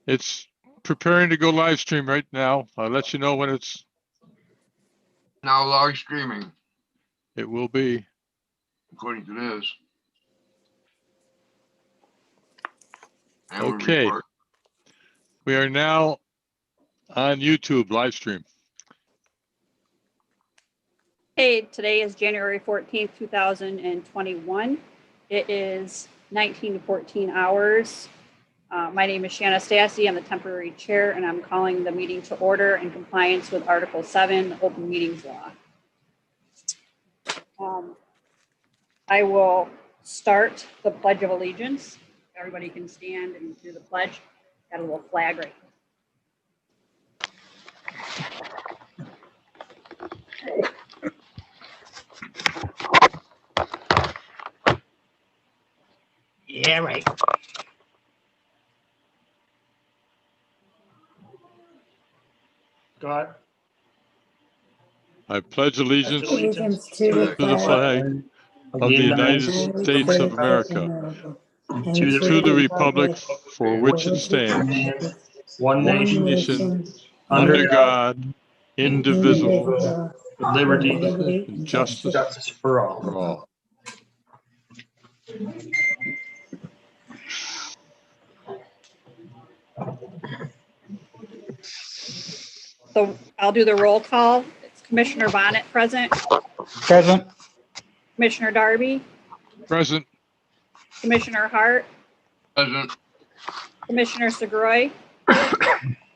It's preparing to go live stream right now. I'll let you know when it's. Now live streaming, It will be. according to this. And Okay. report. We are now on YouTube live stream. Hey, today is January 14th, 2021. It is 19:14 hours. My name is Shanna Stassi. I'm the temporary chair, and I'm calling the meeting to order in compliance with Article 7, Open Meetings Law. I will start the Pledge of Allegiance. Everybody can stand and do the pledge. Got a little flag right Yeah, right. God. I pledge allegiance to Allegiance to the flag of the United States of America and and to the republic for which it stands, One one nation, nation, under God, indivisible, with liberty and justice for for all. all. So I'll do the roll call. It's Commissioner Bonnet present, Present. Commissioner Darby, Present. Commissioner Hart, Present. Commissioner Segroy,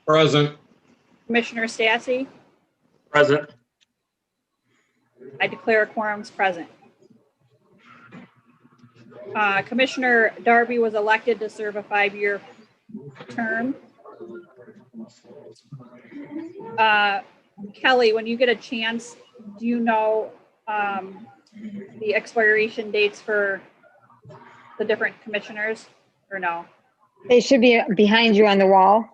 Present. Commissioner Stassi. Present. I declare quorum's present. Commissioner Darby was elected to serve a 5-year term. Kelly, when you get a chance, do you know the expiration dates for the different commissioners or no? They should be behind you on the wall.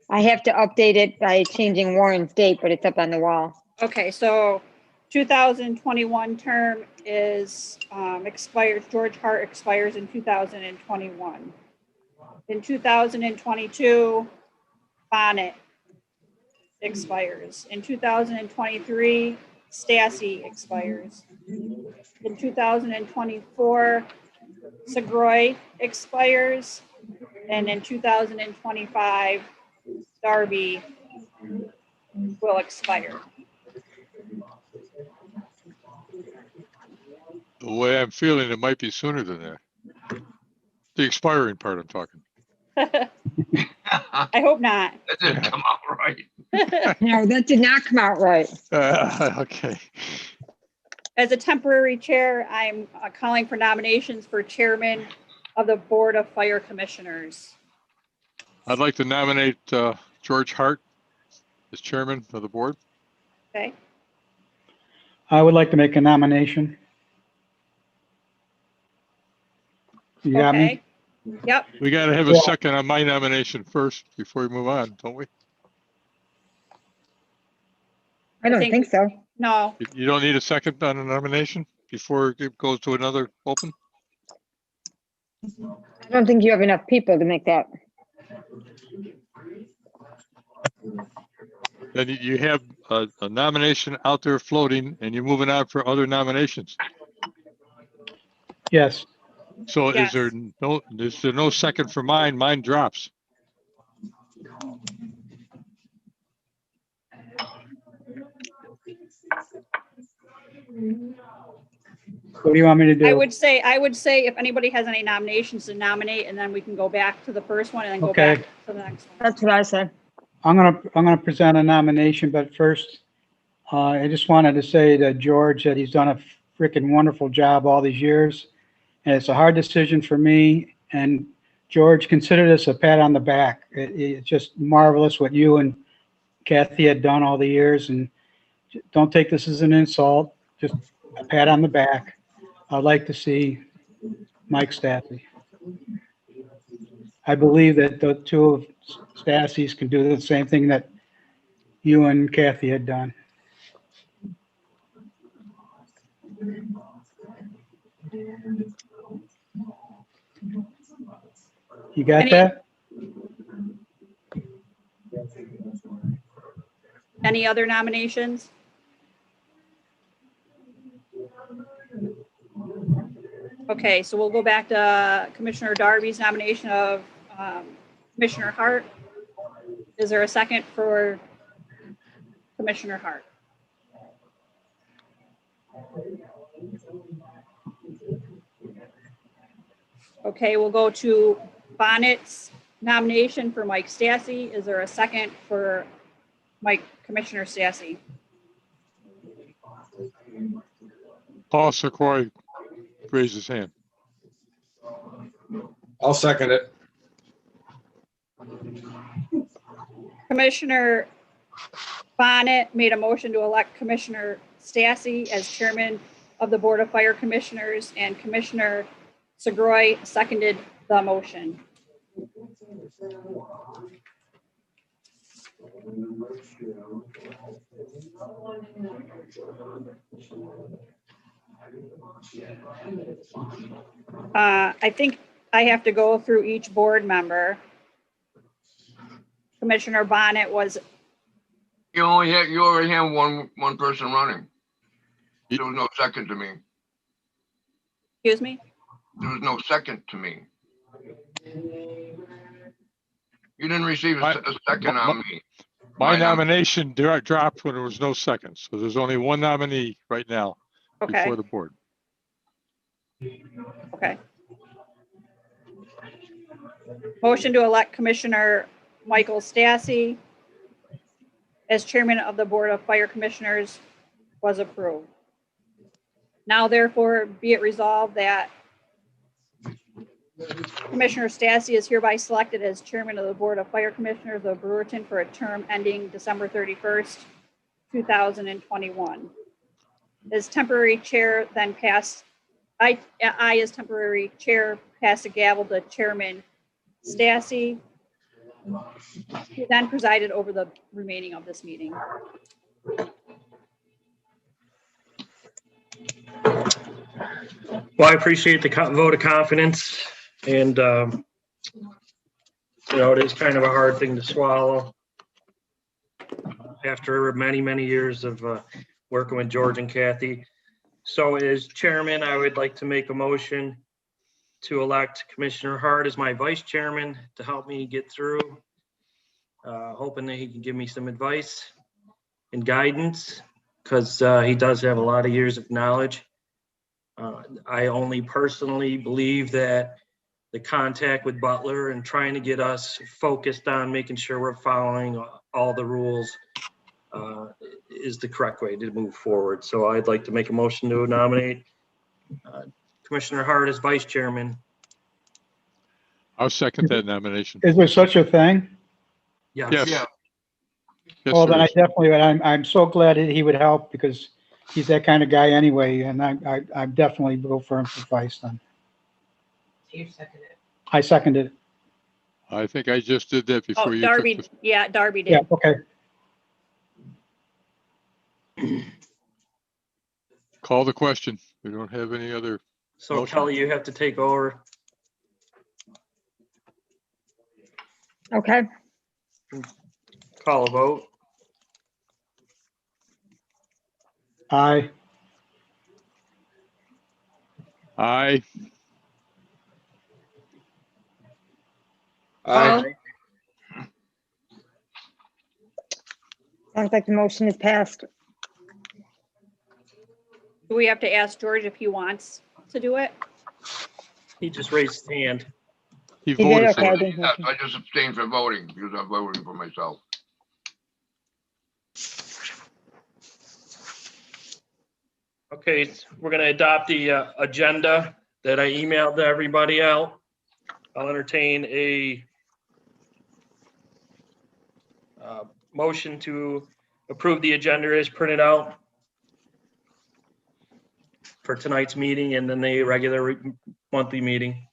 I have to update it by changing Warren's date, but it's up on the wall. Okay, so 2021 term is expires, George Hart expires in 2021. In 2022, Bonnet expires. In 2023, Stassi expires. In 2024, Segroy expires. And in 2025, Darby will expire. The way I'm feeling, it might be sooner than that. The expiring part I'm talking. I hope not. That didn't come out right. No, that did not come out right. Okay. As a temporary chair, I'm calling for nominations for chairman of the Board of Fire Commissioners. I'd like to nominate George Hart as chairman of the board. Okay, I would like to make a nomination. You got me? okay. Yep, We got to have a Yeah. second on my nomination first before we move on, don't we? I don't think- think so. no, You don't need a second on a nomination before it goes to another open? I don't think you have enough people to make that. Then you have a nomination out there floating and you're moving on for other nominations. Yes. So Yes. is there no second for mine? Mine drops. What do you want me to do? I would say if anybody has any nominations to nominate, and then we can go back to the first one and then go Okay. back to the next one. That's what I said. I'm gonna present a nomination, but first, I just wanted to say to George that he's done a freaking wonderful job all these years. And it's a hard decision for me. And George, consider this a pat on the back. It's just marvelous what you and Kathy had done all the years. And don't take this as an insult, just a pat on the back. I'd like to see Mike Stassi. I believe that the two of Stassi's can do the same thing that you and Kathy had done. You got Any- that? Any other nominations? Okay, so we'll go back to Commissioner Darby's nomination of Commissioner Hart. Is there a second for Commissioner Hart? Okay, we'll go to Bonnet's nomination for Mike Stassy. Is there a second for Commissioner Stassy? Paul Secoy raised his hand. I'll second it. Commissioner Bonnet made a motion to elect Commissioner Stassy as chairman of the Board of Fire Commissioners, and Commissioner Segroy seconded the motion. I think I have to go through each board member. Commissioner Bonnet was, You already have one person running. There was no second to me. excuse me? There was no second to me. You didn't receive a second on me. My My nom- nomination dropped when there was no seconds. So there's only one nominee right now Okay, before the board. okay. Motion to elect Commissioner Michael Stassy as chairman of the Board of Fire Commissioners was approved. Now therefore be it resolved that Commissioner Stassy is hereby selected as chairman of the Board of Fire Commissioners of Brewerton for a term ending December 31st, 2021. As temporary chair then passed, I as temporary chair passed the gavel to Chairman Stassy, who then presided over the remaining of this meeting. Well, I appreciate the vote of confidence, and it is kind of a hard thing to swallow after many, many years of working with George and Kathy. So as chairman, I would like to make a motion to elect Commissioner Hart as my vice chairman to help me get through, hoping that he can give me some advice and guidance, because he does have a lot of years of knowledge. I only personally believe that the contact with Butler and trying to get us focused on making sure we're following all the rules is the correct way to move forward. So I'd like to make a motion to nominate Commissioner Hart as vice chairman. I'll second that nomination. Is there such a thing? Yes. Yeah, Yes, Well, then there I is. definitely, I'm so glad that he would help because he's that kind of guy anyway, and I definitely go for him for vice then. I seconded it. I think I just did that Oh, before you Darby, took the, yeah, Darby Yeah, did. okay. call the question. We don't have any other. So Motion. Kelly, you have to take over. Okay, Call a vote. Aye. Aye. Aye. sounds like the motion is passed. Do we have to ask George if he wants to do it? He just raised his hand. He He did, voted okay, for I it. didn't. yes, I just abstained from voting because I'm voting for myself. Okay, we're gonna adopt the agenda that I emailed to everybody out. I'll entertain a motion to approve the agenda as printed out for tonight's meeting and then the regular monthly meeting.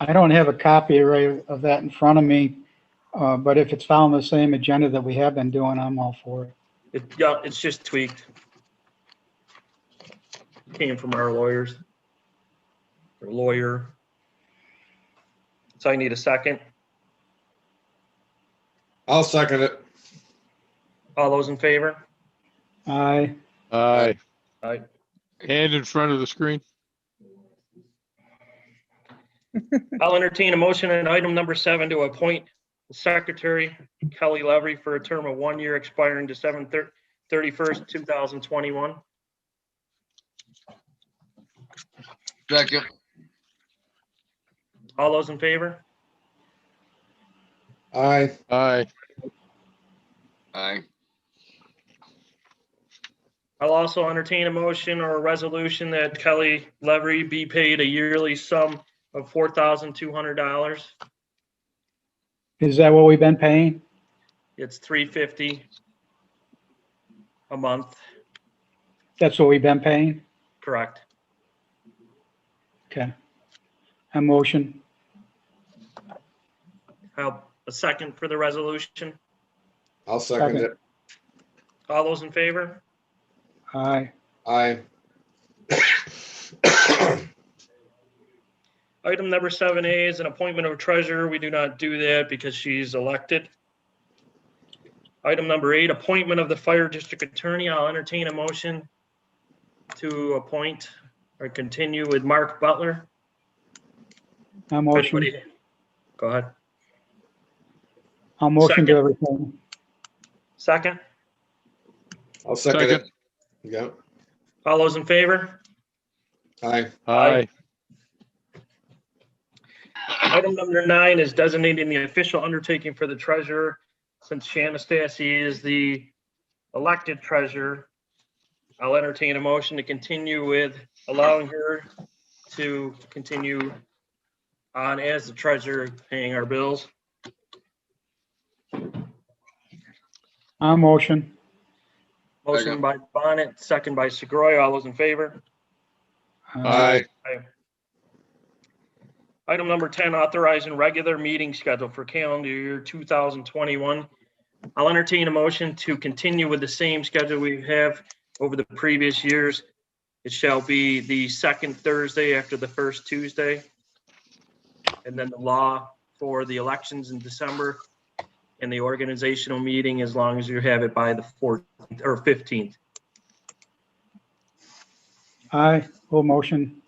I don't have a copy right of that in front of me, but if it's following the same agenda that we have been doing, I'm all for it. Yeah, it's just tweaked. Came from our lawyers. Or lawyer. So I need a second. I'll second it. All those in favor? Aye. Aye. Aye. Hand in front of the screen. I'll entertain a motion on item number 7 to appoint the Secretary Kelly Levy for a term of 1 year expiring December 31st, 2021. Second. All those in favor? Aye. Aye. Aye. I'll also entertain a motion or a resolution that Kelly Levy be paid a yearly sum of $4,200. Is that what we've been paying? It's $350 a month, That's what we've been paying? correct? Okay. A motion. A second for the resolution. I'll second it. All those in favor? Aye. Aye. Item number 7A is an appointment of treasurer. We do not do that because she's elected. Item number 8, appointment of the fire district attorney. I'll entertain a motion to appoint or continue with Mark Butler. A motion. Everybody- Go ahead. I'll motion to Second. everything. Second. I'll second Second. it. Yeah. All those in favor? Aye. Aye. Item number 9 is designating the official undertaking for the treasurer. Since Shanna Stassi is the elected treasurer, I'll entertain a motion to continue with allowing her to continue on as the treasurer, paying our bills. I'll motion. Motion Second. by Bonnet, second by Segroy. All those in favor? Aye. Item number 10, authorizing regular meeting schedule for calendar year 2021. I'll entertain a motion to continue with the same schedule we have over the previous years. It shall be the second Thursday after the first Tuesday. And then the law for the elections in December and the organizational meeting, as long as you have it by the 14th or 15th. Aye. Full motion.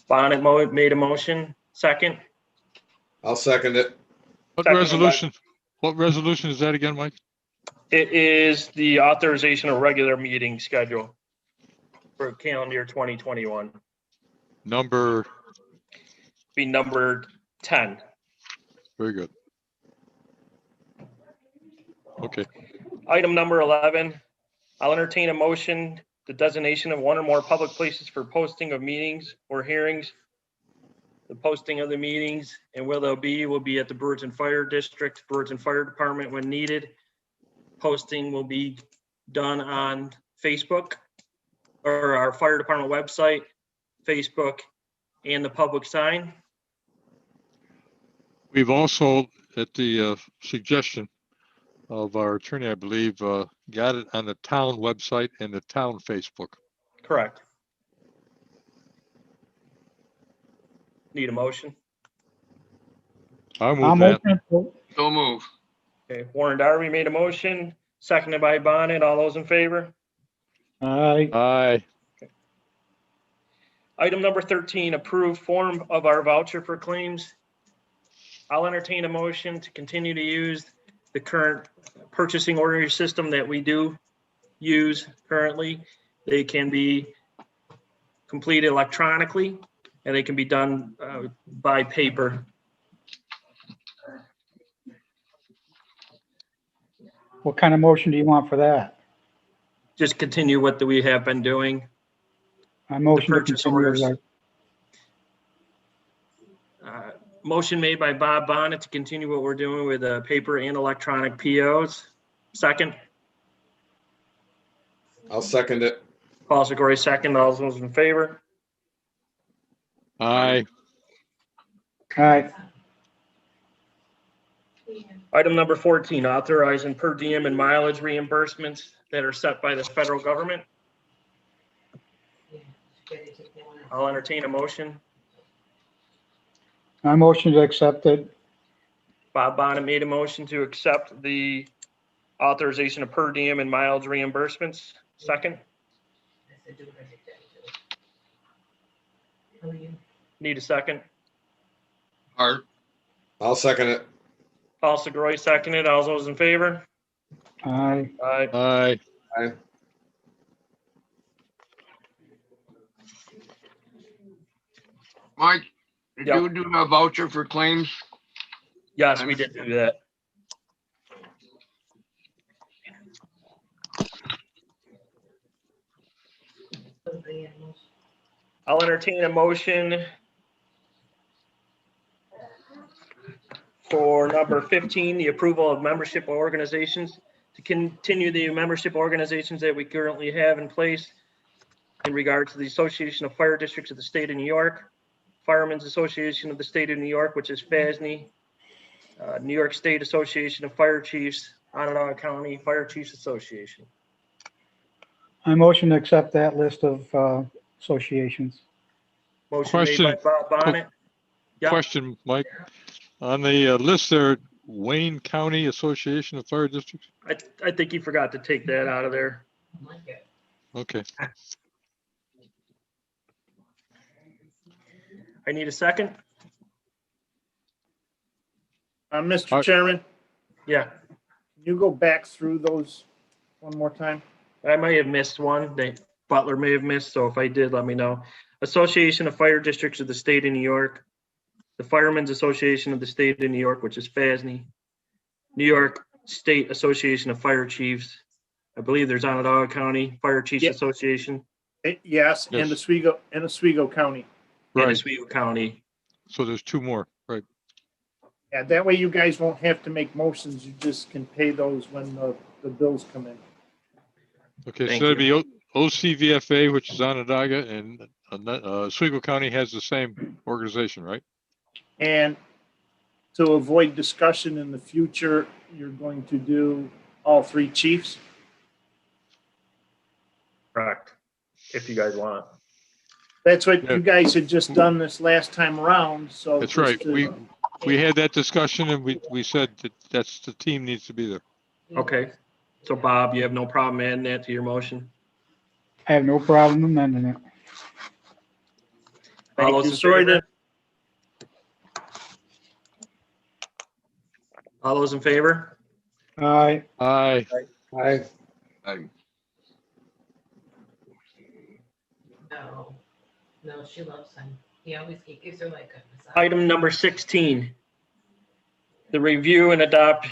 Bonnet made a motion, second. I'll second it. What Second by- resolution? What resolution is that again, Mike? It is the authorization of regular meeting schedule for calendar year 2021. Number, Be number 10. very good. Okay. Item number 11, I'll entertain a motion, the designation of one or more public places for posting of meetings or hearings. The posting of the meetings and where they'll be will be at the Brewerton Fire District, Brewerton Fire Department when needed. Posting will be done on Facebook or our fire department website, Facebook, and the public sign. We've also, at the suggestion of our attorney, I believe, got it on the town website and the town Facebook. Correct. Need a motion? I'll I'll move that. motion. So move. Okay, Warren Darby made a motion, seconded by Bonnet. All those in favor? Aye. Aye. Item number 13, approve form of our voucher for claims. I'll entertain a motion to continue to use the current purchasing order system that we do use currently. They can be completed electronically and they can be done by paper. What kind of motion do you want for that? Just continue what we have been doing. I motion to purchase continue orders. with Motion made by Bob Bonnet to continue what we're doing with paper and electronic POs. Second, I'll second it. Paul Segura, second. All those in favor? Aye. Aye. Item number 14, authorizing per diem and mileage reimbursements that are set by the federal government. I'll entertain a motion. I motion to accept it. Bob Bonnet made a motion to accept the authorization of per diem and mileage reimbursements. Second, need a second. Hart, I'll second it. Paul Segroy seconded. All those in favor? Aye. Aye. Aye. Aye. Mike, did Yep. you do a voucher for claims? Yes, we did do that. I'll entertain a motion for number 15, the approval of membership organizations, to continue the membership organizations that we currently have in place in regard to the Association of Fire Districts of the State of New York, Firemen's Association of the State of New York, which is FASNY, New York State Association of Fire Chiefs, Onondaga County Fire Chiefs Association. I motion to accept that list of associations. Motion made by Question. Bob Bonnet. Yep. Question, Mike. On the list there, Wayne County Association of Fire Districts? I think you forgot to take that out of there. Okay. I need a second. Mr. Aye. Chairman, Yeah, can you go back through those one more time? I might have missed one. Butler may have missed, so if I did, let me know. Association of Fire Districts of the State of New York, the Firemen's Association of the State of New York, which is FASNY, New York State Association of Fire Chiefs. I believe there's Onondaga County Fire Chiefs Yep. Association, Yes, and Yes. Oswego County. and Right. Oswego County. So there's two more, right? Yeah, that way you guys won't have to make motions. You just can pay those when the bills come in. Okay, Thank so that'd be OCVFA, which is Onondaga, and Oswego County has the same organization, right? And to avoid discussion in the future, you're going to do all three chiefs. Correct. If you guys want. That's what Yeah. you guys had just done this last time around, so. That's just right. to- We had that discussion and we said that the team needs to be there. Okay. So Bob, you have no problem adding that to your motion? I have no problem amending it. All Thank those you. in Sorry favor? to, All those in favor? Aye. Aye. Aye. No, she loves him. He gives her like a massage. Item number 16. The review and adopt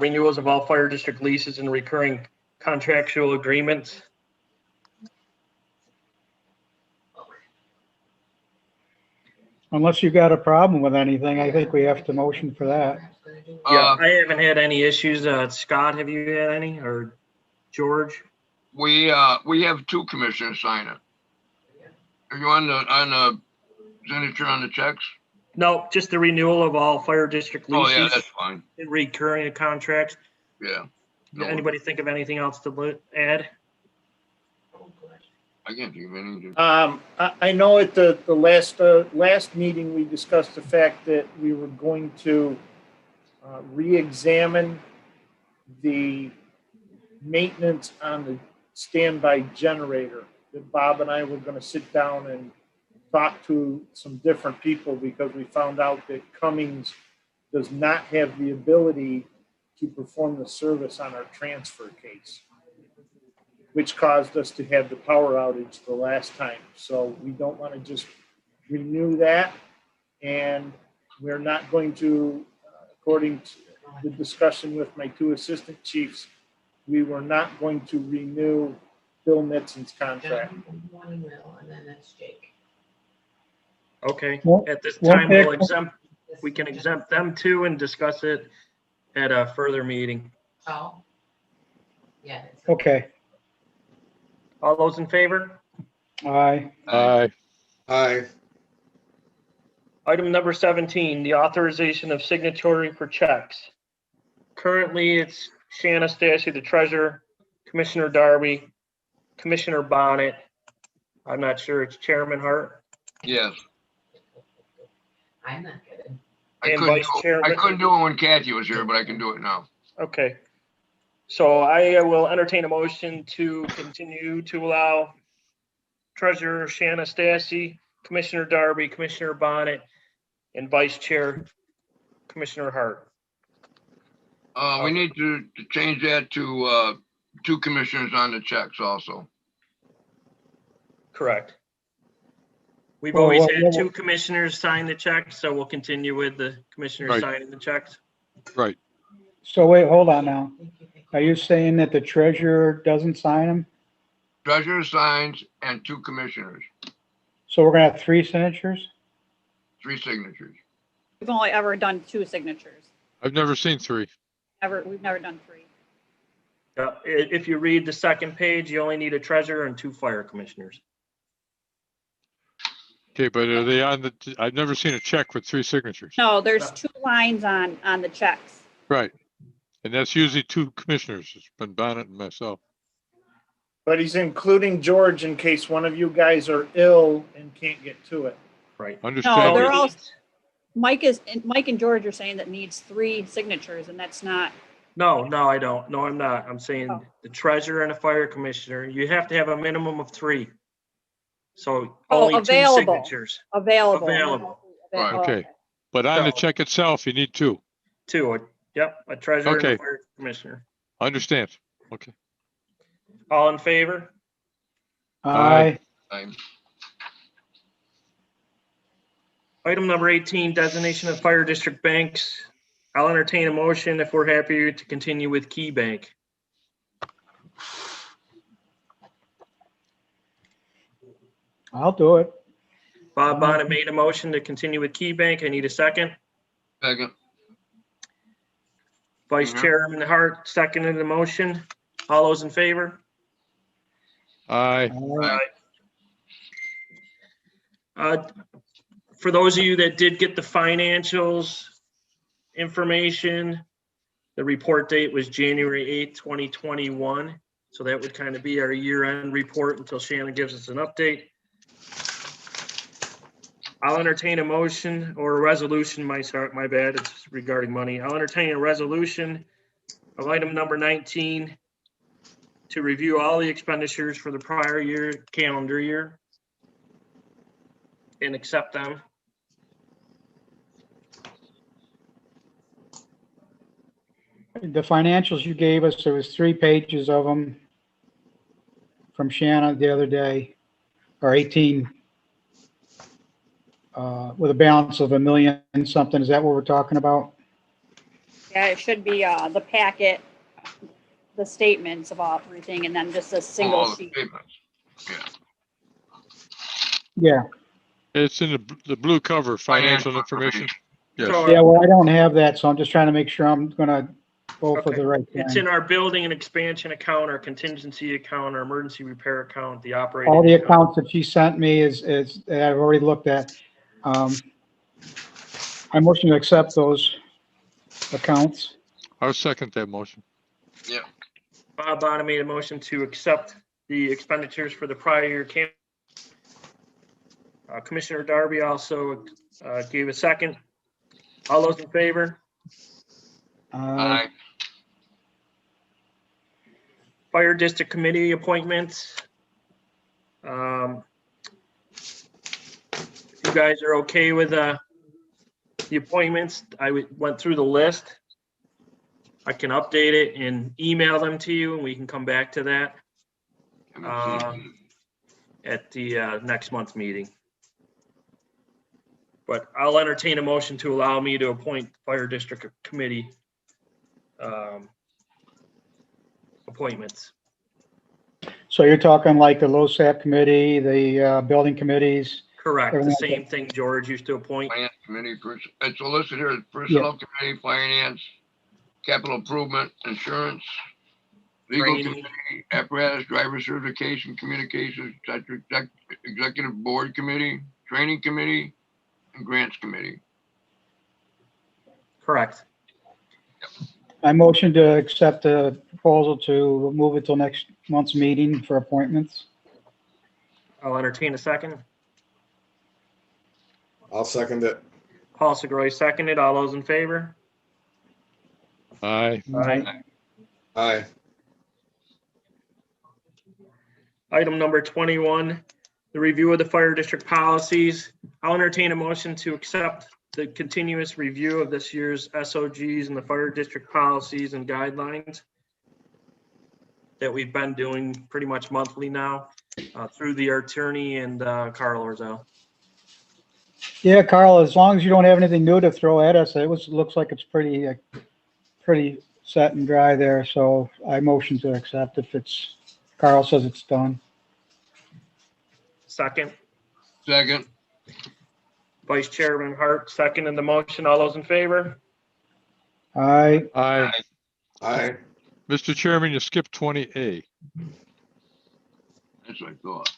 renewals of all fire district leases and recurring contractual agreements. Unless you got a problem with anything, I think we have to motion for that. Yeah, I haven't had any issues. Scott, have you had any, or George? We have two commissioners sign it. Are you on the signature on the checks? No, just the renewal of all fire district Oh, yeah, leases that's fine. and recurring contracts. Yeah. No, Anybody think of anything else to add? I can't think of anything. I know at the last meeting, we discussed the fact that we were going to re-examine the maintenance on the standby generator. That Bob and I were going to sit down and talk to some different people because we found out that Cummings does not have the ability to perform the service on our transfer case, which caused us to have the power outage the last time. So we don't want to just renew that. And we're not going to, according to the discussion with my two assistant chiefs, we were not going to renew Bill Nitson's contract. One will, and then that's Jake. Okay, Won't- at this won't time, pick- we can exempt them too and discuss it at a further meeting. Oh. Yeah. that's Okay. All those in favor? Aye. Aye. Aye. Item number 17, the authorization of signatory for checks. Currently, it's Shanna Stassi, the treasurer, Commissioner Darby, Commissioner Bonnet. I'm not sure, it's Chairman Hart. Yes. I'm not good And Vice I Chairman. couldn't do it when Kathy was here, but I can do it now. Okay. So I will entertain a motion to continue to allow Treasurer Shanna Stassi, Commissioner Darby, Commissioner Bonnet, and Vice Chair Commissioner Hart. We need to change that to, 2 commissioners on the checks also. Correct. We've Well, always well, had well, 2 commissioners sign the checks, so we'll continue with the commissioners Right. signing the checks. Right. So wait, hold on now. Are you saying that the treasurer doesn't sign them? Treasurer signs and 2 commissioners, So we're gonna have 3 signatures? 3 signatures. We've only ever done 2 signatures. I've never seen 3. We've never done 3. If you read the second page, you only need a treasurer and 2 fire commissioners. Okay, but are they on the, I've never seen a check with 3 signatures. No, there's 2 lines on the checks. Right. And that's usually 2 commissioners. It's been Bonnet and myself. But he's including George in case one of you guys are ill and can't get to it. Right. Understand? they're all- Mike and George are saying that needs 3 signatures, and that's not. No, I don't. No, I'm not. I'm saying Oh. the treasurer and a fire commissioner, you have to have a minimum of 3. So Oh, only 2 available. signatures. Available. Available. Right. Okay. But on the So- check itself, you need 2. 2, yep, a treasurer and Okay. a fire commissioner. Understand? Okay. All in favor? Aye. I'm- Item number 18, designation of fire district banks. I'll entertain a motion if we're happy to continue with Key Bank. I'll do it. Bob Bonnet made a motion to continue with Key Bank. I need a second. Second. Vice Mhm. Chairman Hart seconded the motion. All those in favor? Aye. Aye. For those of you that did get the financials information, the report date was January 8th, 2021. So that would kind of be our year-end report until Shannon gives us an update. I'll entertain a motion or a resolution, my bad, it's regarding money. I'll entertain a resolution of item number 19 to review all the expenditures for the prior year, calendar year, and accept them. The financials you gave us, there was 3 pages of them from Shanna the other day, or 18, with a balance of $1 million and something. Is that what we're talking about? Yeah, it should be the packet, the statements of everything, and then just a single All the sheet. statements. Yeah. It's in the blue cover, financial Financial information. Yes. So, Yeah, well, I don't have that, so I'm just trying to make sure I'm gonna go for Okay. the right It's thing. in our building and expansion account, our contingency account, our emergency repair account, the operating. All the account. accounts that she sent me is that I've already looked at. I motion to accept those accounts. I'll second that motion. Bob Bonnet made a motion to accept the expenditures for the prior year camp. Commissioner Darby also gave a second. All those in favor? Aye. Fire District Committee appointments. You guys are okay with the appointments? Went through the list. I can update it and email them to you, and we can come back to that at the next month's meeting. But I'll entertain a motion to allow me to appoint Fire District Committee appointments. So you're talking like the LoSAP committee, the building committees? Correct, the Everything same thing George used to appoint. Finance committee, it's listed here, personnel committee, finance, capital improvement, insurance, legal Training. committee, apparatus, driver certification, communications, executive board committee, training committee, and grants committee. Correct. I motion to accept the proposal to move it till next month's meeting for appointments. I'll entertain a second. I'll second it. Paul Segroy seconded. All those in favor? Aye. Aye. Aye. Item number 21, the review of the fire district policies. I'll entertain a motion to accept the continuous review of this year's SOGs and the fire district policies and guidelines that we've been doing pretty much monthly now through the attorney and Carl Orzel. Yeah, Carl, as long as you don't have anything new to throw at us, looks like it's pretty set and dry there. So I motion to accept if Carl says it's done. Second, Second. Vice Chairman Hart, second in the motion. All those in favor? Aye. Aye. Aye. Mr. Chairman, you skipped 20A. That's what I thought.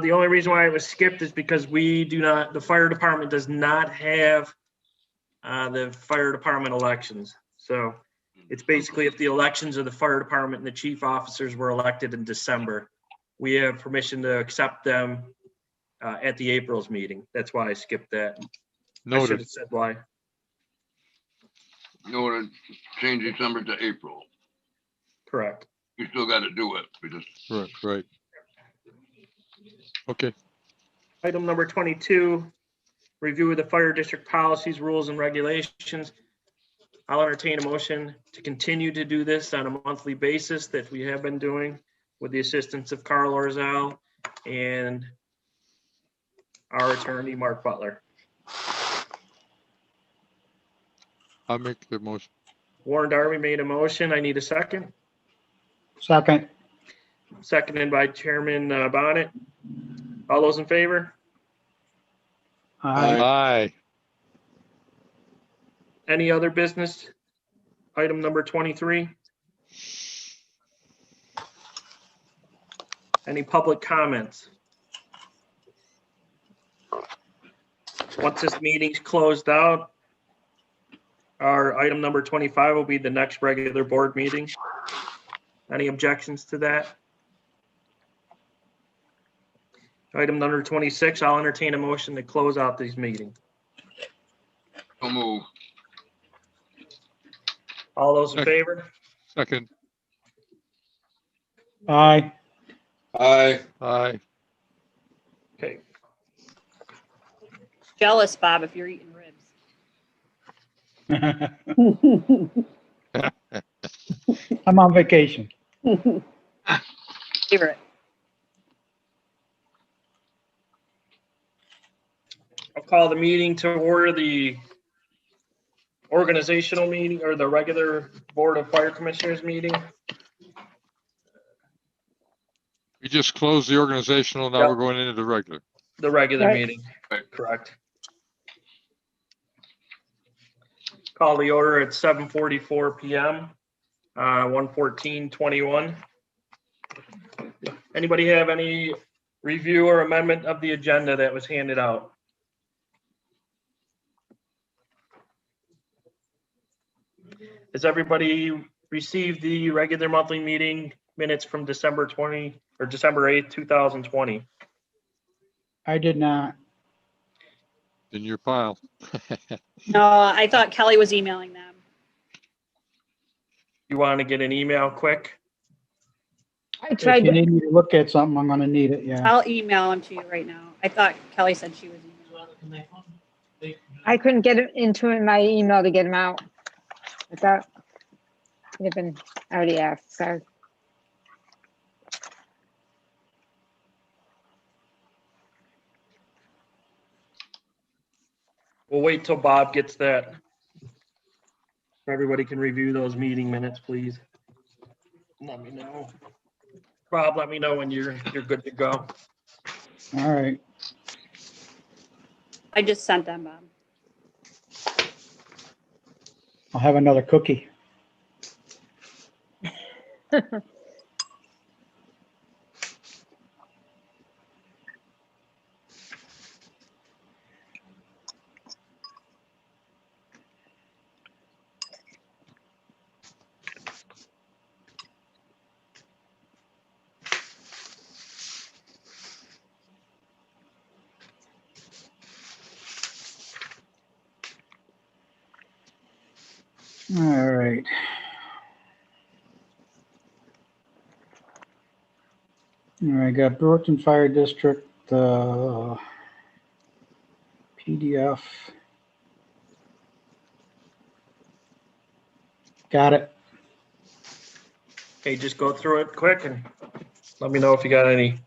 The only reason why it was skipped is because the fire department does not have the fire department elections. So it's basically if the elections of the fire department and the chief officers were elected in December, we have permission to accept them at the April's meeting. That's why I skipped that. I should Noted. have said why. You want to change December to April. Correct. You still got to do it. Right. Okay. Item number 22, review of the fire district policies, rules, and regulations. I'll entertain a motion to continue to do this on a monthly basis that we have been doing with the assistance of Carl Orzel and our attorney, Mark Butler. I'll make the motion. Warren Darby made a motion. I need a second. Second. Seconded by Chairman Bonnet. All those in favor? Aye. Aye. Any other business? Item number 23. Any public comments? Once this meeting's closed out, our item number 25 will be the next regular board meeting. Any objections to that? Item number 26, I'll entertain a motion to close out this meeting. So move. All those in favor? Second. Aye. Aye. Aye. Okay. Jealous, Bob, if you're eating ribs. I'm on vacation. Favorite. I'll call the meeting to order, the organizational meeting or the regular Board of Fire Commissioners meeting. We just closed the organizational. Now Yep. we're going into the regular. The regular Right. meeting, Right. correct. Call the order at 7:44 PM, 1/14/21. Anybody have any review or amendment of the agenda that was handed out? Has everybody received the regular monthly meeting minutes from December 20 or December 8th, 2020? I did not. In your pile. No, I thought Kelly was emailing them. You want to get an email quick? I If tried, you need me to look at something, I'm gonna need it, yeah. I'll email them to you right now. I thought Kelly said she was Do you emailing. want to look at my phone? I couldn't get it into my email to get them out. I thought it had been already asked, so. We'll wait till Bob gets that. Everybody can review those meeting minutes, please. Let me know. Bob, let me know when you're good to go. All right. I just sent them, Bob. I'll have another cookie. All right. All right, got Brewerton Fire District, PDF. Got it. Okay, just go through it quick and let me know if you got any.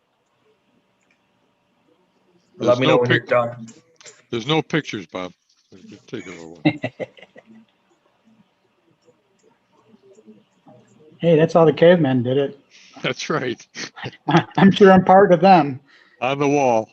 Let There's me no know when you're pic, done. there's no pictures, Bob. It could take a little while. Hey, that's how the cavemen did it. That's right. I'm sure I'm part of them. On the wall.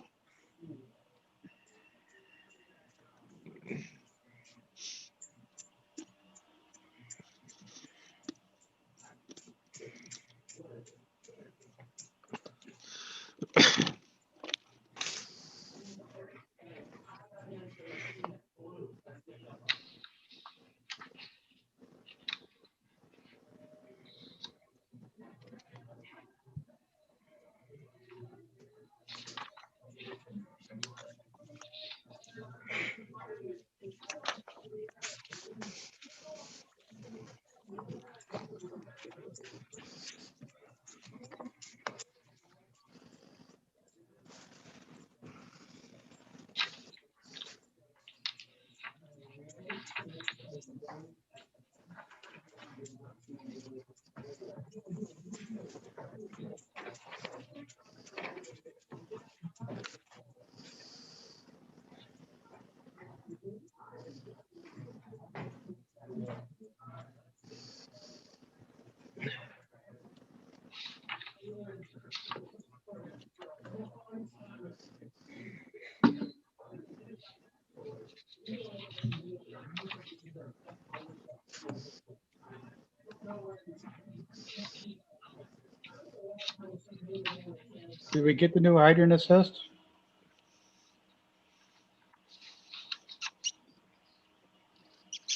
Did we get the new hydrant assist?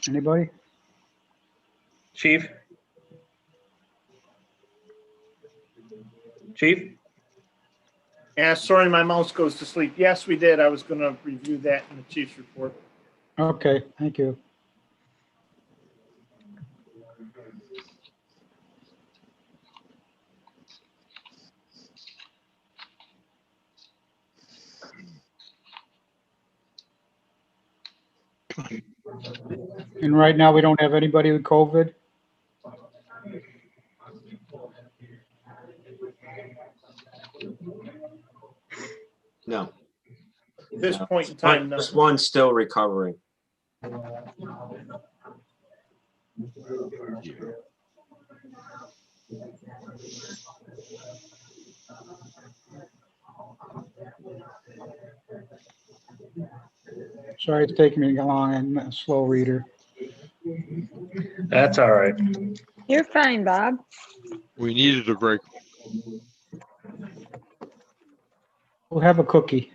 Anybody? Chief? Chief? Yeah, sorry, my mouse goes to sleep. Yes, we did. I was gonna review that in the chief's report. Okay, thank you. And right now, we don't have anybody with COVID? No. At this No. point in time, no. This one's still recovering. Yeah. Sorry it's taking me long. I'm a slow reader. That's all right. You're fine, Bob. We needed a break. We'll have a cookie.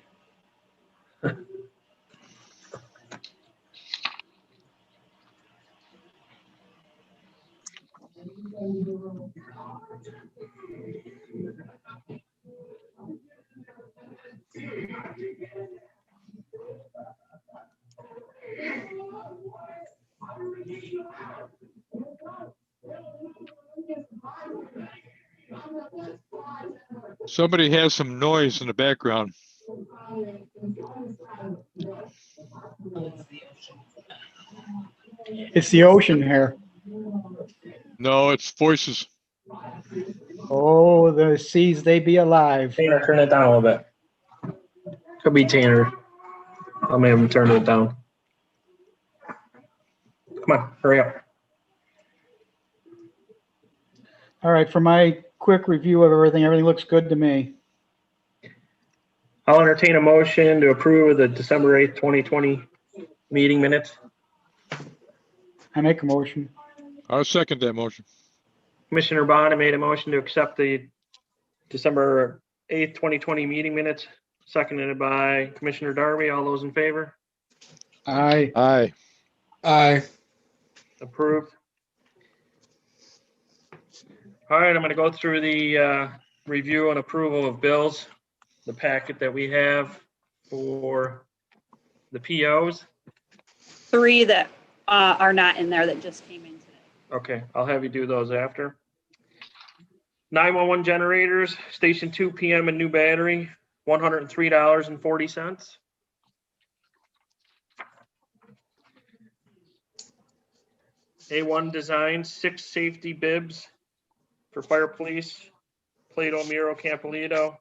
Somebody has some noise in the background. It's the ocean here. No, it's voices. Oh, the seas, they be alive. Tanner, turn it down a little bit. Could be Tanner. I may have turned it down. Come on, hurry up. All right, for my quick review of everything looks good to me. I'll entertain a motion to approve the December 8th, 2020 meeting minutes. I make a motion. I'll second that motion. Commissioner Bond made a motion to accept the December 8th, 2020 meeting minutes, seconded by Commissioner Darby. All those in favor? Aye. Aye. Aye. Approved. All right, I'm going to go through the review and approval of bills, the packet that we have for the POs. 3 that are not in there that just came in today. Okay, I'll have you do those after. 911 generators, Station 2 PM and new battery, $103.40. A1 Design, 6 safety bibs for fire police, Plato, Miro, Campolito,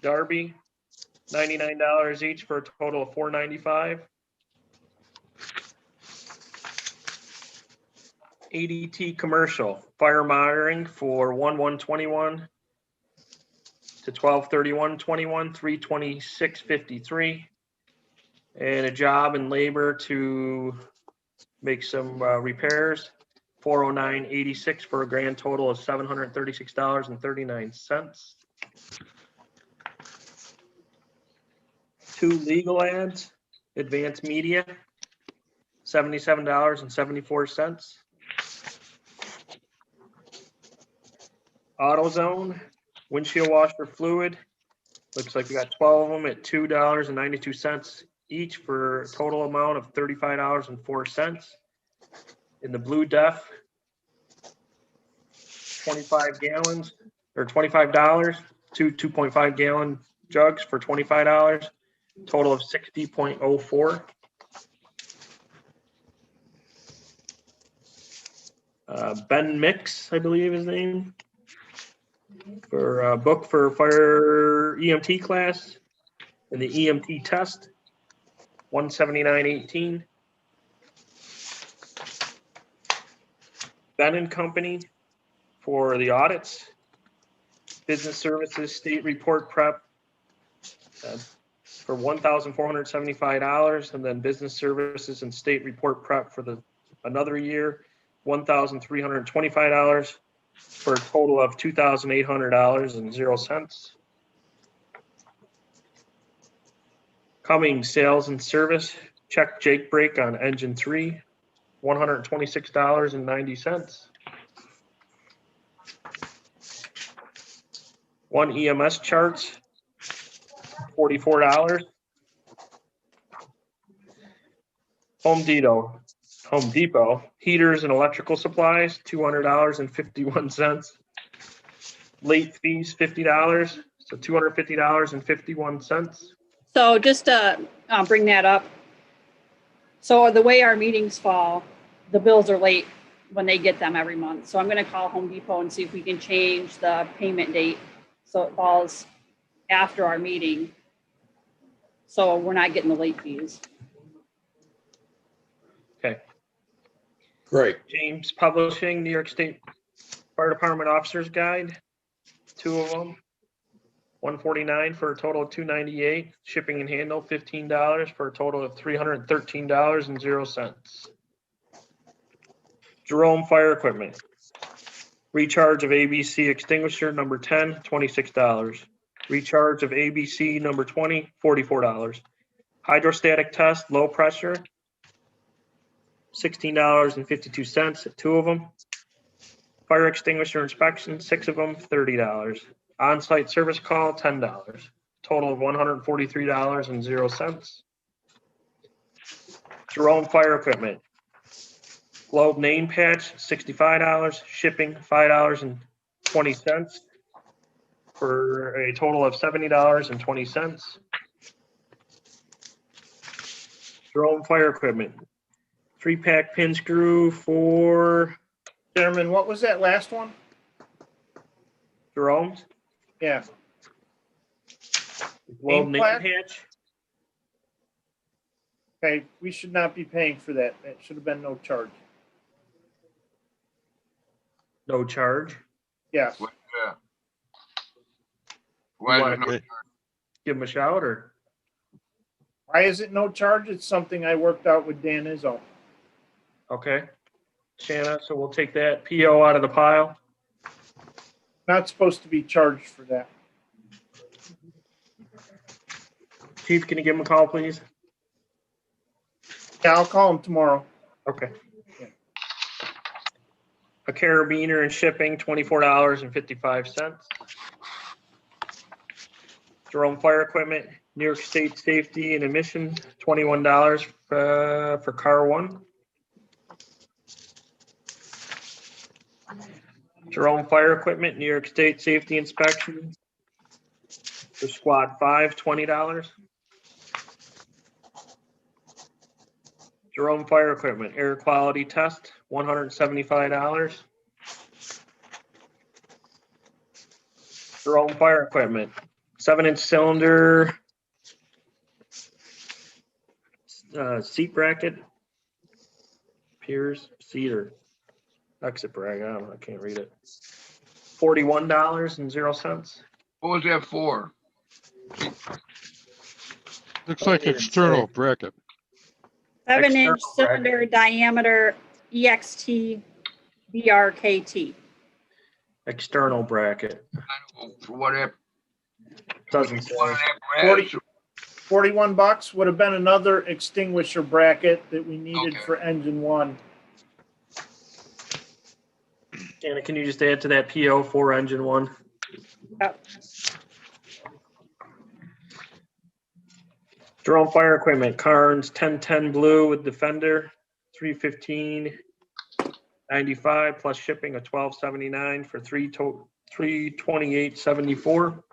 Darby, $99 each for a total of $495. ADT Commercial, fire monitoring for 1/1/21 to 12/31/21, 326.53. And a job and labor to make some repairs, 409.86 for a grand total of $736.39. 2 legal ads, Advanced Media, $77.74. AutoZone, windshield washer fluid, looks like we got 12 of them at $2.92 each for a total amount of $35.04. In the Blue Def, 25 gallons or $25, 2.5 gallon jugs for $25, total of $60.04. Ben Mix, I believe his name, for a book for fire EMT class and the EMT test, $179.18. Ben and Company for the audits, business services, state report prep for $1,475, and then business services and state report prep for another year, $1,325, for a total of $2,800.00. Cummings sales and service, check Jake brake on engine 3, $126.90. One EMS charts, $44. Home Depot, heaters and electrical supplies, $200.51. Late fees, $50, so $250.51. So just to bring that up. So the way our meetings fall, the bills are late when they get them every month. So I'm going to call Home Depot and see if we can change the payment date so it falls after our meeting. So we're not getting the late fees. Okay. Great. James Publishing, New York State Fire Department Officers Guide, 2 of them, $149 for a total of $298. Shipping and handle, $15 for a total of $313.00. Jerome Fire Equipment, recharge of ABC extinguisher number 10, $26. Recharge of ABC number 20, $44. Hydrostatic test, low pressure, $16.52 at 2 of them. Fire extinguisher inspection, 6 of them, $30. On-site service call, $10. Total of $143.00. Jerome Fire Equipment, Globe name patch, $65. Shipping, $5.20 for a total of $70.20. Jerome Fire Equipment, 3-pack pin screw for Chairman, what was that last one? Jerome's. Yeah, Globe Name name plaque? patch. okay, we should not be paying for that. That should have been no charge. No charge. Yes, What, why is it no, Wait, Give them a shout or? why is it no charge? It's something I worked out with Dan Izzo. Okay. Shanna, so we'll take that PO out of the pile. Not supposed to be charged for that. Chief, can you give him a call, please? Yeah, I'll call him tomorrow. Okay. Yeah. A carabiner and shipping, $24.55. Jerome Fire Equipment, New York State Safety and Emission, $21 for car 1. Jerome Fire Equipment, New York State Safety Inspection. For Squad 5, $20. Jerome Fire Equipment, Air Quality Test, $175. Jerome Fire Equipment, 7-inch cylinder seat bracket, Piers, cedar, exit bracket, I don't know, I can't read it. $41.00. What was that for? Looks like external bracket. 7-inch External cylinder diameter EXT BRKT. External bracket, For what app? doesn't say. What apparatus? 41 bucks would have been another extinguisher bracket that we needed Okay. for engine 1. Anna, can you just add to that PO for engine 1? Yep. Jerome Fire Equipment, Carnes 1010 blue with Defender, $315.95 plus shipping of $12.79 for $328.74.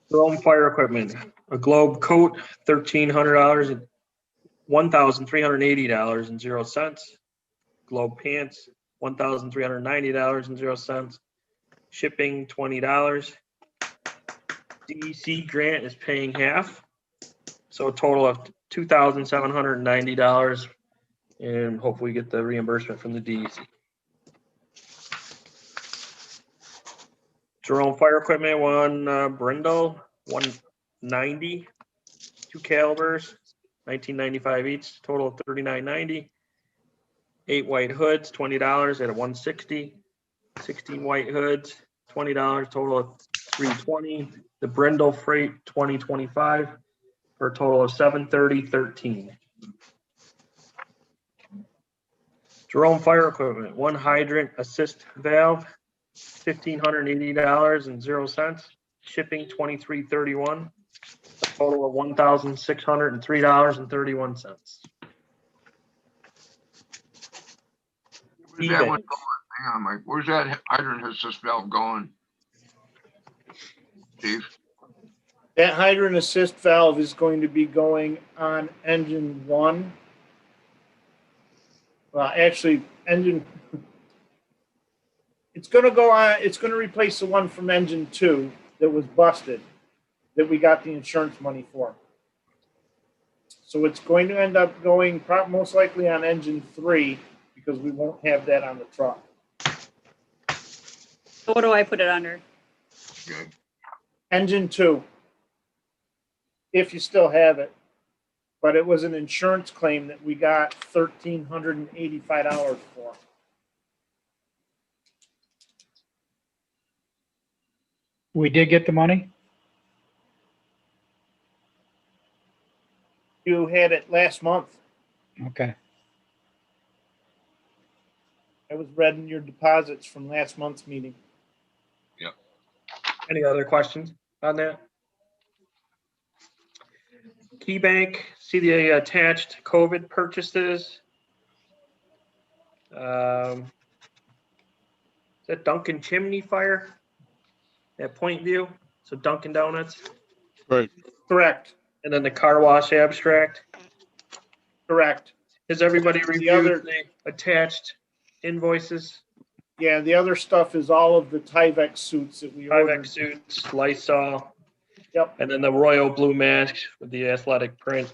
Jerome Fire Equipment, a Globe coat, $1,300, $1,380.00. Globe pants, $1,390.00. Shipping, $20. DEC grant is paying half, so a total of $2,790, and hopefully get the reimbursement from the DEC. Jerome Fire Equipment, one Brindle, 190, 2 calibers, 1995 each, total of $39.90. 8 white hoods, $20 at a 160. 16 white hoods, $20, total of $320. The Brindle Freight 2025 for a total of $730.13. Jerome Fire Equipment, one hydrant assist valve, $1,580.00. Shipping $23.31. A total of $1,603.31. Where's that one going? Hang on, Mike. Where's that hydrant assist valve going? Steve? That hydrant assist valve is going to be going on engine 1. Well, actually, it's going to go on, it's going to replace the one from engine 2 that was busted, that we got the insurance money for. So it's going to end up going most likely on engine 3 because we won't have that on the truck. So what do I put it under? Okay. Engine 2, if you still have it. But it was an insurance claim that we got $1,385 for. We did get the money? You had it last month. Okay. It was read in your deposits from last month's meeting. Any other questions on that? KeyBank, see the attached COVID purchases. Is that Dunkin' Chimney Fire at Point View? So Dunkin' Donuts. Right. Correct. And then the car wash abstract. Correct. Has everybody The reviewed other- the attached invoices? Yeah, the other stuff is all of the Tyvek suits that we ordered. Tyvek suits, Lysol, Yep, and then the Royal Blue mask with the athletic print.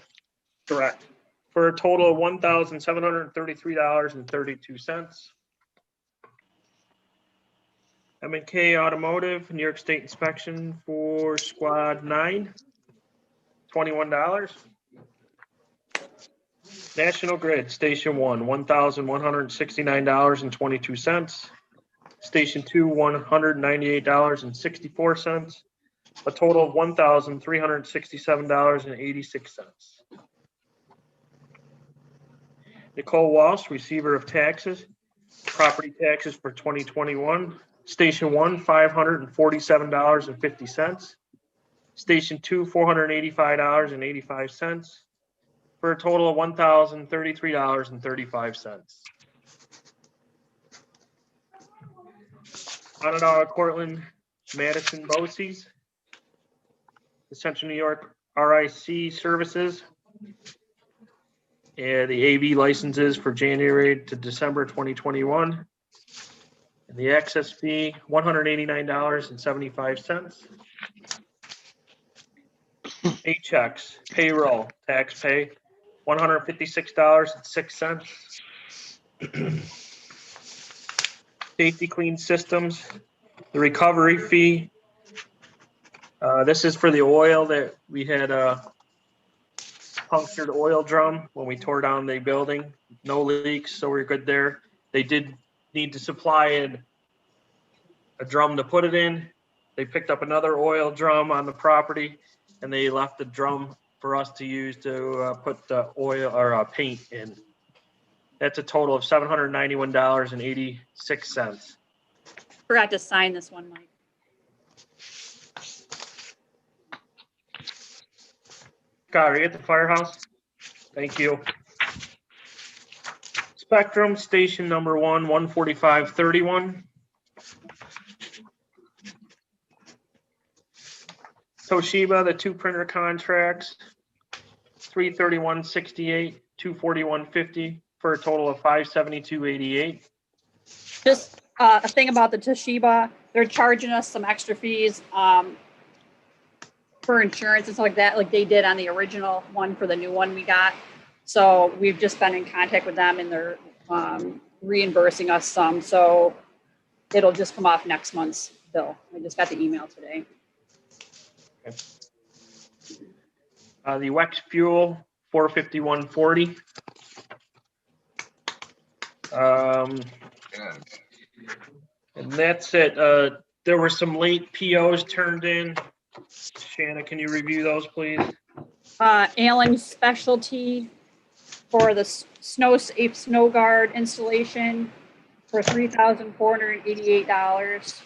correct. For a total of $1,733.32. M&K Automotive, New York State Inspection for Squad 9, $21. National Grid, Station 1, $1,169.22. Station 2, $198.64. A total of $1,367.86. Nicole Walsh, Receiver of Taxes, Property Taxes for 2021. Station 1, $547.50. Station 2, $485.85. For a total of $1,033.35. Onondaga, Cortland, Madison, BOCES. The Central New York RIC services. And the AV licenses for January to December 2021. And the access fee, $189.75. Paychecks, payroll, tax pay, $156.06. Safety Clean Systems, the recovery fee. This is for the oil that we had punctured oil drum when we tore down the building. No leaks, so we're good there. They did need to supply in a drum to put it in. They picked up another oil drum on the property, and they left the drum for us to use to put the oil or paint in. That's a total of $791.86. Forgot to sign this one, Mike. Scott, are you at the firehouse? Thank you. Spectrum Station number 1, 145.31. Toshiba, the 2 printer contracts, 331.68, 241.50 for a total of 572.88. Just a thing about the Toshiba, they're charging us some extra fees for insurance and stuff like that, like they did on the original one for the new one we got. So we've just been in contact with them and they're reimbursing us some. So it'll just come off next month's bill. I just got the email today. Okay. The Wex Fuel, 451.40. And that's it. There were some late POs turned in. Shanna, can you review those, please? Allen Specialty for the snow guard installation for $3,488.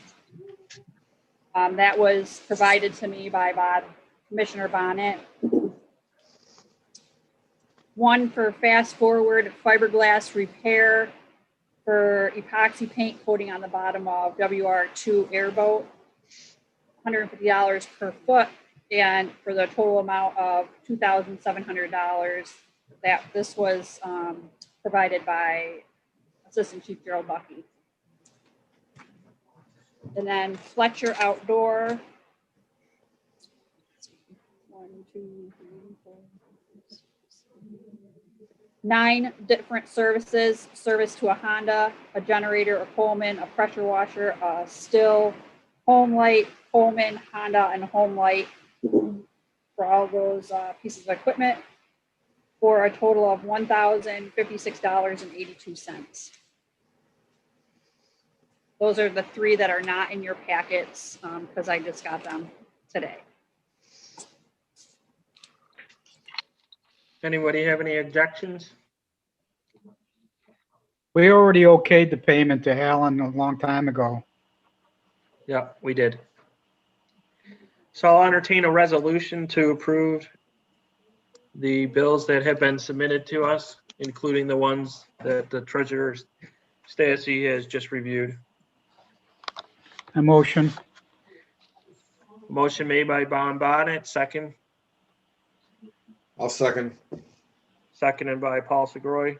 That was provided to me by Commissioner Bonnet. One for Fast Forward fiberglass repair for epoxy paint coating on the bottom of WR2 airboat, $150 per foot, and for the total amount of $2,700. That this was provided by Assistant Chief Gerald Bucky. And then Fletcher Outdoor, 1, 2, 3, 4, 5, 6, 9 different services: service to a Honda, a generator, a Coleman, a pressure washer, a still, home light, Coleman, Honda, and home light for all those pieces of equipment, for a total of $1,056.82. Those are the 3 that are not in your packets because I just got them today. Anybody have any objections? We already okayed the payment to Alan a long time ago. Yeah, we did. So I'll entertain a resolution to approve the bills that have been submitted to us, including the ones that the treasurer Stacy has just reviewed. A motion. Motion made by Bon Bonnet, second. I'll second. Seconded by Paul Segroy.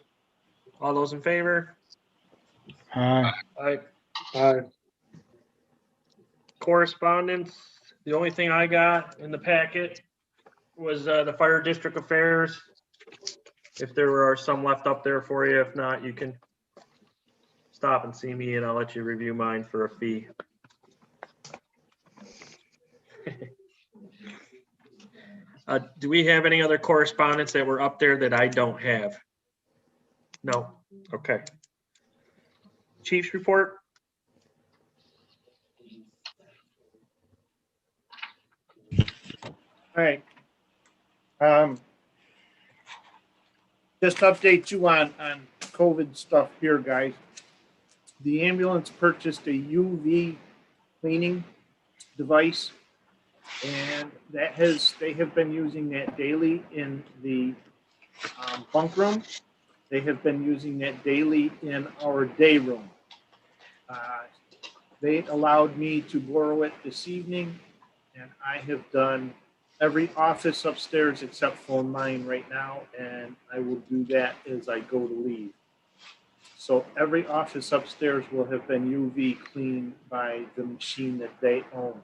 All those in favor? Aye. Aye. Aye. Correspondence, the only thing I got in the packet was the fire district affairs. If there are some left up there for you, if not, you can stop and see me and I'll let you review mine for a fee. Do we have any other correspondence that were up there that I don't have? No. Okay. Chief's report. All right. Just to update you on COVID stuff here, guys. The ambulance purchased a UV cleaning device, and they have been using that daily in the bunk room. They have been using that daily in our day room. They allowed me to borrow it this evening, and I have done every office upstairs except for mine right now, and I will do that as I go to leave. So every office upstairs will have been UV cleaned by the machine that they own.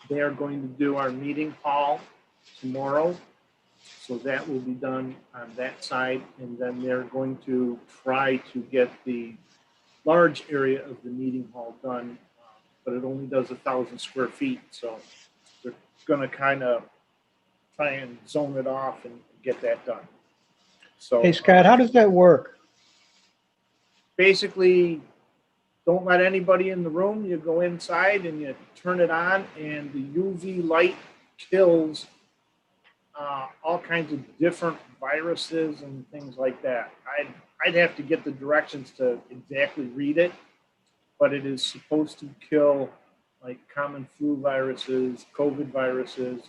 They are going to do our meeting hall tomorrow. So that will be done on that side. And then they're going to try to get the large area of the meeting hall done, but it only does 1,000 square feet. So they're going to kind of try and zone it off and get that done. So Hey, Scott, how does that work? basically, don't let anybody in the room. You go inside and you turn it on, and the UV light kills all kinds of different viruses and things like that. I'd have to get the directions to exactly read it, but it is supposed to kill like common flu viruses, COVID viruses,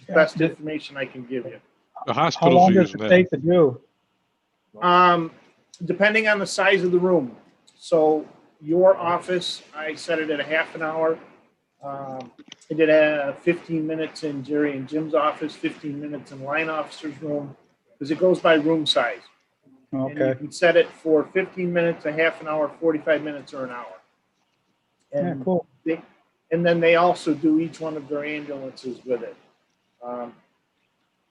and best information I can give you. The How hospitals long are does using it that. take to do? Depending on the size of the room. So your office, I set it at a half an hour. I did 15 minutes in Jerry and Jim's office, 15 minutes in line officer's room, because it goes by room size. And you Okay, can set it for 15 minutes, a half an hour, 45 minutes, or an hour. yeah, And cool. and then they also do each one of their ambulances with it.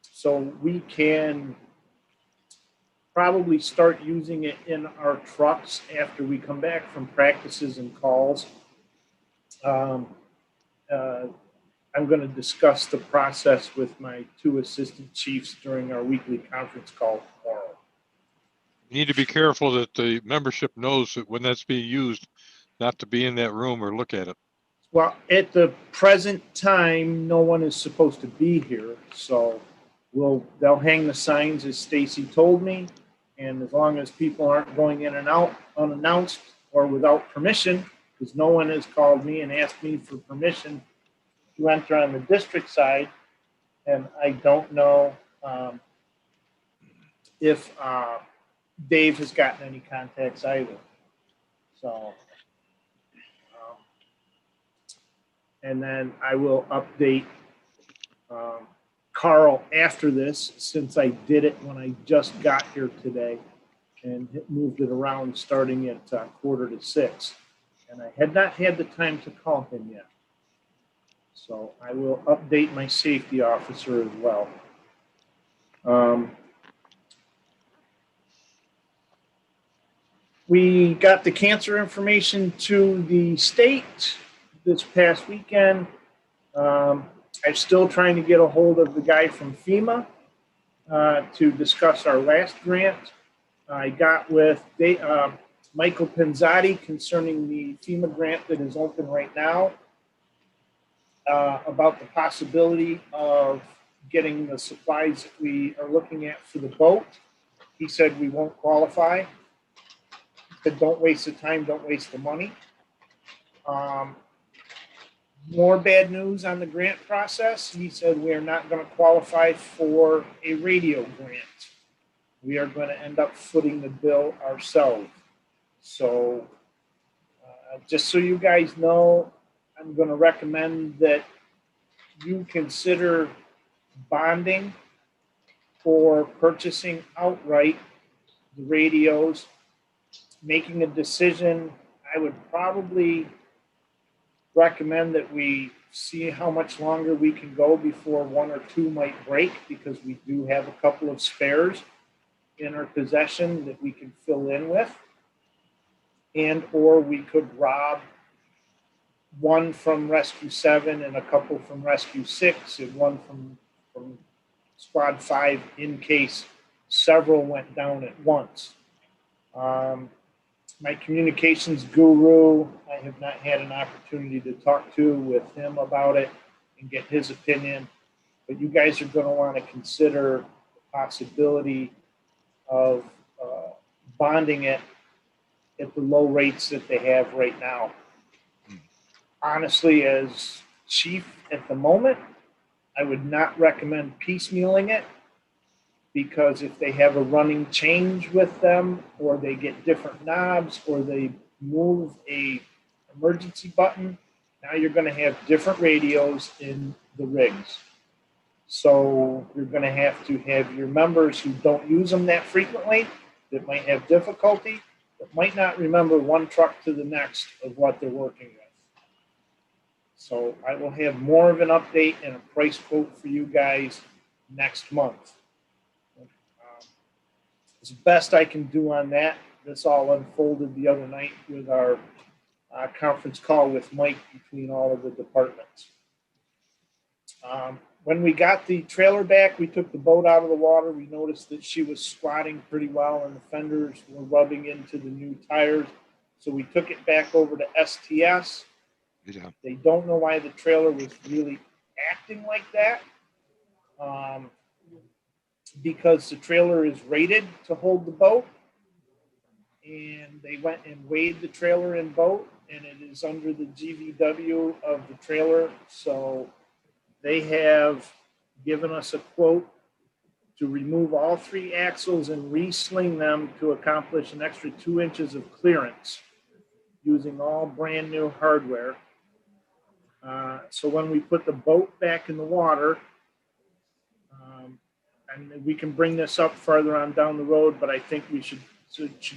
So we can probably start using it in our trucks after we come back from practices and calls. I'm going to discuss the process with my 2 assistant chiefs during our weekly conference call tomorrow. You need to be careful that the membership knows that when that's being used, not to be in that room or look at it. Well, at the present time, no one is supposed to be here, so they'll hang the signs as Stacy told me, and as long as people aren't going in and out unannounced or without permission, because no one has called me and asked me for permission to enter on the district side, and I don't know if Dave has gotten any contacts either. So, and then I will update Carl after this, since I did it when I just got here today and moved it around starting at 5:45. And I had not had the time to call him yet. So I will update my safety officer as well. We got the cancer information to the state this past weekend. I'm still trying to get a hold of the guy from FEMA to discuss our last grant. I got with Michael Penzotti concerning the FEMA grant that is open right now, about the possibility of getting the supplies that we are looking at for the boat. He said we won't qualify. He said don't waste the time, don't waste the money. More bad news on the grant process. He said we are not going to qualify for a radio grant. We are going to end up footing the bill ourselves. So just so you guys know, I'm going to recommend that you consider bonding or purchasing outright the radios. Making a decision, I would probably recommend that we see how much longer we can go before 1 or 2 might break, because we do have a couple of spares in our possession that we can fill in with, and or we could rob 1 from Rescue 7 and a couple from Rescue 6 and 1 from Squad 5 in case several went down at once. My communications guru, I have not had an opportunity to talk to with him about it and get his opinion, but you guys are going to want to consider the possibility of bonding it at the low rates that they have right now. Honestly, as chief at the moment, I would not recommend piecemealing it, because if they have a running change with them, or they get different knobs, or they move a emergency button, now you're gonna have different radios in the rigs. So you're gonna have to have your members who don't use them that frequently, that might have difficulty, that might not remember one truck to the next of what they're working with. So I will have more of an update and a price quote for you guys next month. As best I can do on that. This all unfolded the other night with our conference call with Mike between all of the departments. When we got the trailer back, we took the boat out of the water. We noticed that she was squatting pretty well and the fenders were rubbing into the new tires. So we took it back over to STS. Yeah. They don't know why the trailer was really acting like that. Because the trailer is rated to hold the boat. And they went and weighed the trailer and boat, and it is under the GVW of the trailer. So they have given us a quote to remove all 3 axles and re-sling them to accomplish an extra 2 inches of clearance using all brand new hardware. So when we put the boat back in the water, and we can bring this up further on down the road, but I think we should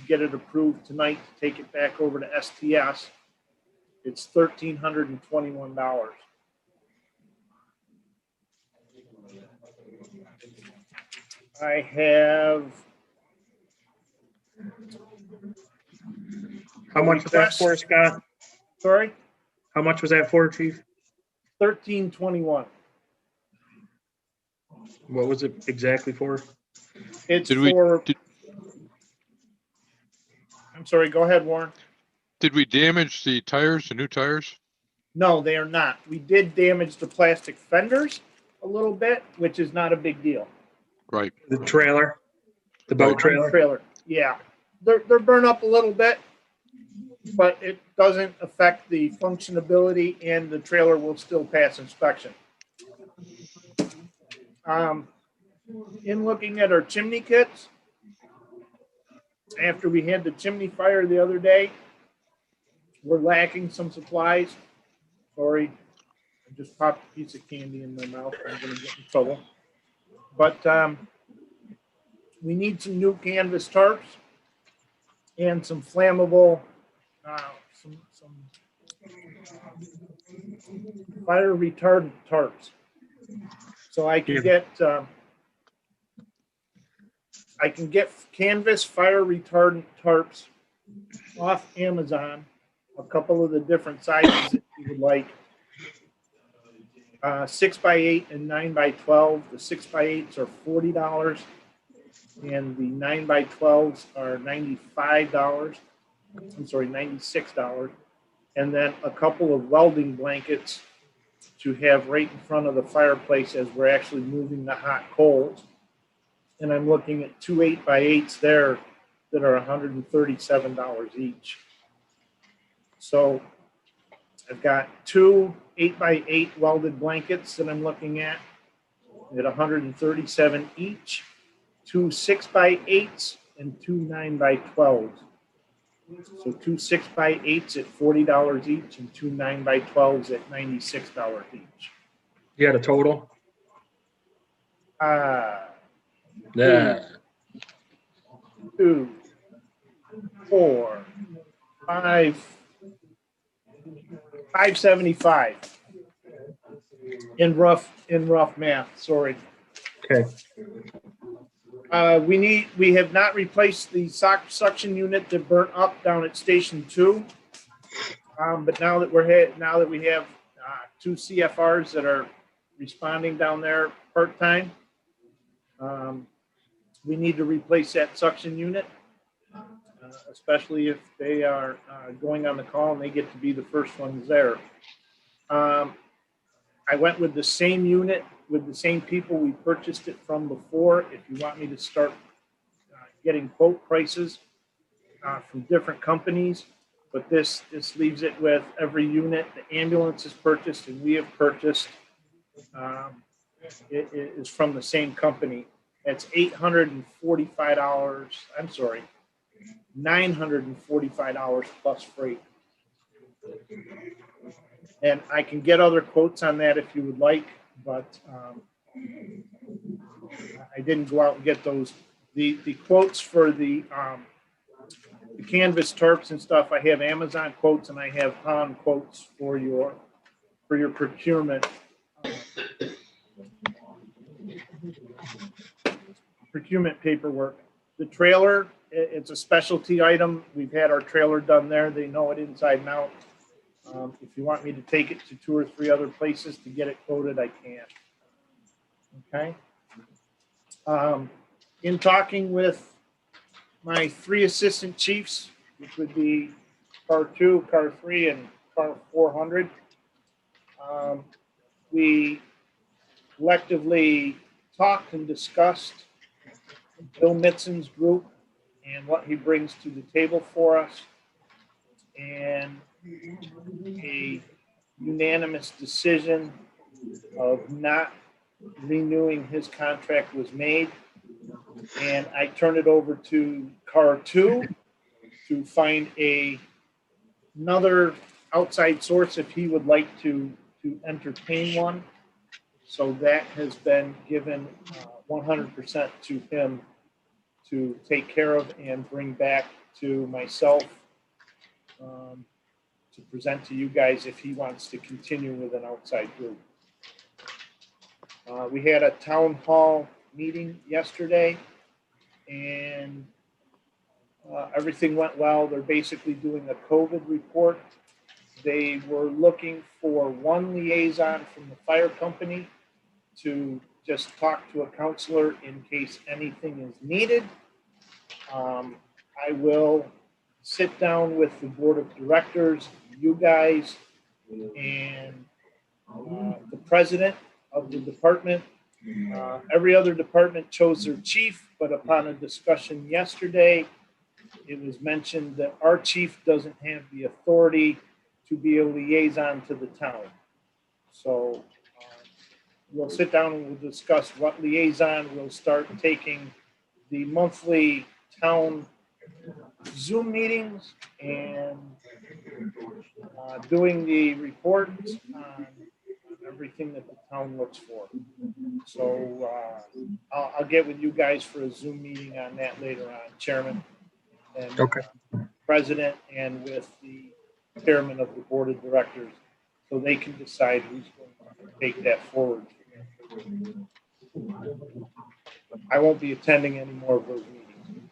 get it approved tonight to take it back over to STS. It's $1,321. I have. How much was that for, Scott? Sorry, How much was that for, Chief? $1,321. What was it exactly for? It's Did we- for. did- I'm sorry. Go ahead, Warren. Did we damage the tires, the new tires? No, they are not. We did damage the plastic fenders a little bit, which is not a big deal. Right. The trailer? The boat On the trailer? trailer, yeah. They're burned up a little bit, but it doesn't affect the functionability and the trailer will still pass inspection. In looking at our chimney kits, after we had the chimney fire the other day, we're lacking some supplies. Sorry, I just popped a piece of candy in my mouth. I'm gonna get in trouble. But we need some new canvas tarps and some flammable, some fire retardant tarps. So I can get canvas fire retardant tarps off Amazon, a couple of the different sizes that you would like. 6x8 and 9x12. The 6x8s are $40 and the 9x12s are $95. I'm sorry, $96. And then a couple of welding blankets to have right in front of the fireplace as we're actually moving the hot coals. And I'm looking at 2 8x8s there that are $137 each. So I've got 2 8x8 welded blankets that I'm looking at $137 each, 2 6x8s and 2 9x12s. So 2 6x8s at $40 each and 2 9x12s at $96 each. You had a total? Yeah. 2, 4, 5, 575 in rough math. Sorry. Okay. We have not replaced the suction unit that burnt up down at Station 2. But now that we have 2 CFRs that are responding down there part-time, we need to replace that suction unit, especially if they are going on the call and they get to be the first ones there. I went with the same unit with the same people we purchased it from before. If you want me to start getting quote prices from different companies, but this leaves it with every unit the ambulance is purchased and we have purchased. It is from the same company. It's $845. I'm sorry, $945 plus freight. And I can get other quotes on that if you would like, but I didn't go out and get those. The quotes for the canvas tarps and stuff, I have Amazon quotes and I have Han quotes for your procurement. Procurement paperwork. The trailer, it's a specialty item. We've had our trailer done there. They know it inside and out. If you want me to take it to 2 or 3 other places to get it quoted, I can. Okay. In talking with my 3 assistant chiefs, which would be car 2, car 3, and car 400, we collectively talked and discussed Bill Mitson's group and what he brings to the table for us. And a unanimous decision of not renewing his contract was made. And I turned it over to car 2 to find another outside source if he would like to entertain one. So that has been given 100% to him to take care of and bring back to myself to present to you guys if he wants to continue with an outside group. We had a town hall meeting yesterday and everything went well. They're basically doing a COVID report. They were looking for 1 liaison from the fire company to just talk to a counselor in case anything is needed. I will sit down with the board of directors, you guys, and the president of the department. Every other department chose their chief, but upon a discussion yesterday, it was mentioned that our chief doesn't have the authority to be a liaison to the town. So we'll sit down and we'll discuss what liaison. We'll start taking the monthly town Zoom meetings and doing the reports on everything that the town looks for. So I'll get with you guys for a Zoom meeting on that later on, Chairman and President, and with the Chairman of the Board of Directors, so they can decide who's going to take that forward. I won't be attending any more of those meetings.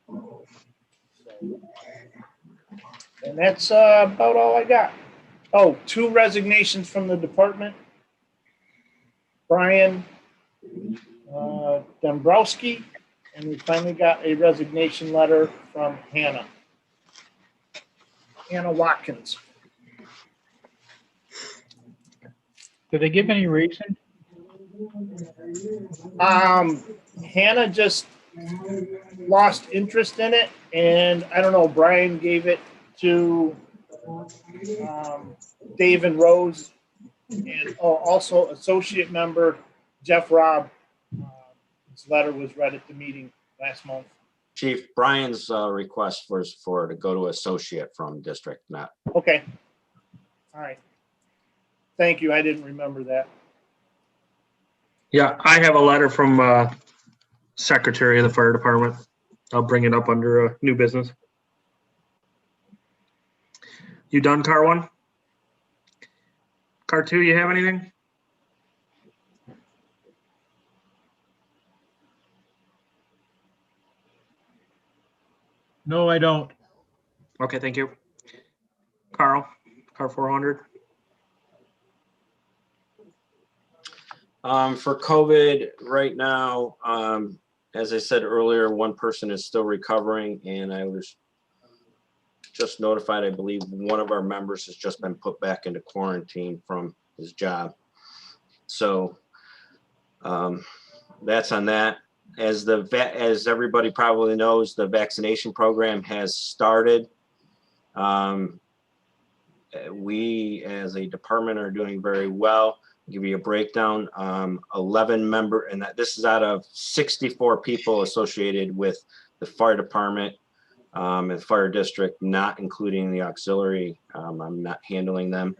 So, and that's about all I got. Oh, 2 resignations from the department. Brian Dombrowski, and we finally got a resignation letter from Hannah Watkins. Did they give any reason? Hannah just lost interest in it, and I don't know, Brian gave it to Dave and Rose, and also associate member Jeff Robb. His letter was read at the meeting last month. Chief, Brian's request was for to go to associate from district, not. Okay. All right. Thank you. I didn't remember that. Yeah, I have a letter from Secretary of the Fire Department. I'll bring it up under new business. You done, car 1? Car 2, you have anything? No, I don't. Okay, thank you. Carl, car 400. For COVID right now, as I said earlier, 1 person is still recovering, and I was just notified, I believe one of our members has just been put back into quarantine from his job. So that's on that. As everybody probably knows, the vaccination program has started. We as a department are doing very well. I'll give you a breakdown. 11 member, and this is out of 64 people associated with the fire department. in the fire district, not including the auxiliary. I'm not handling them.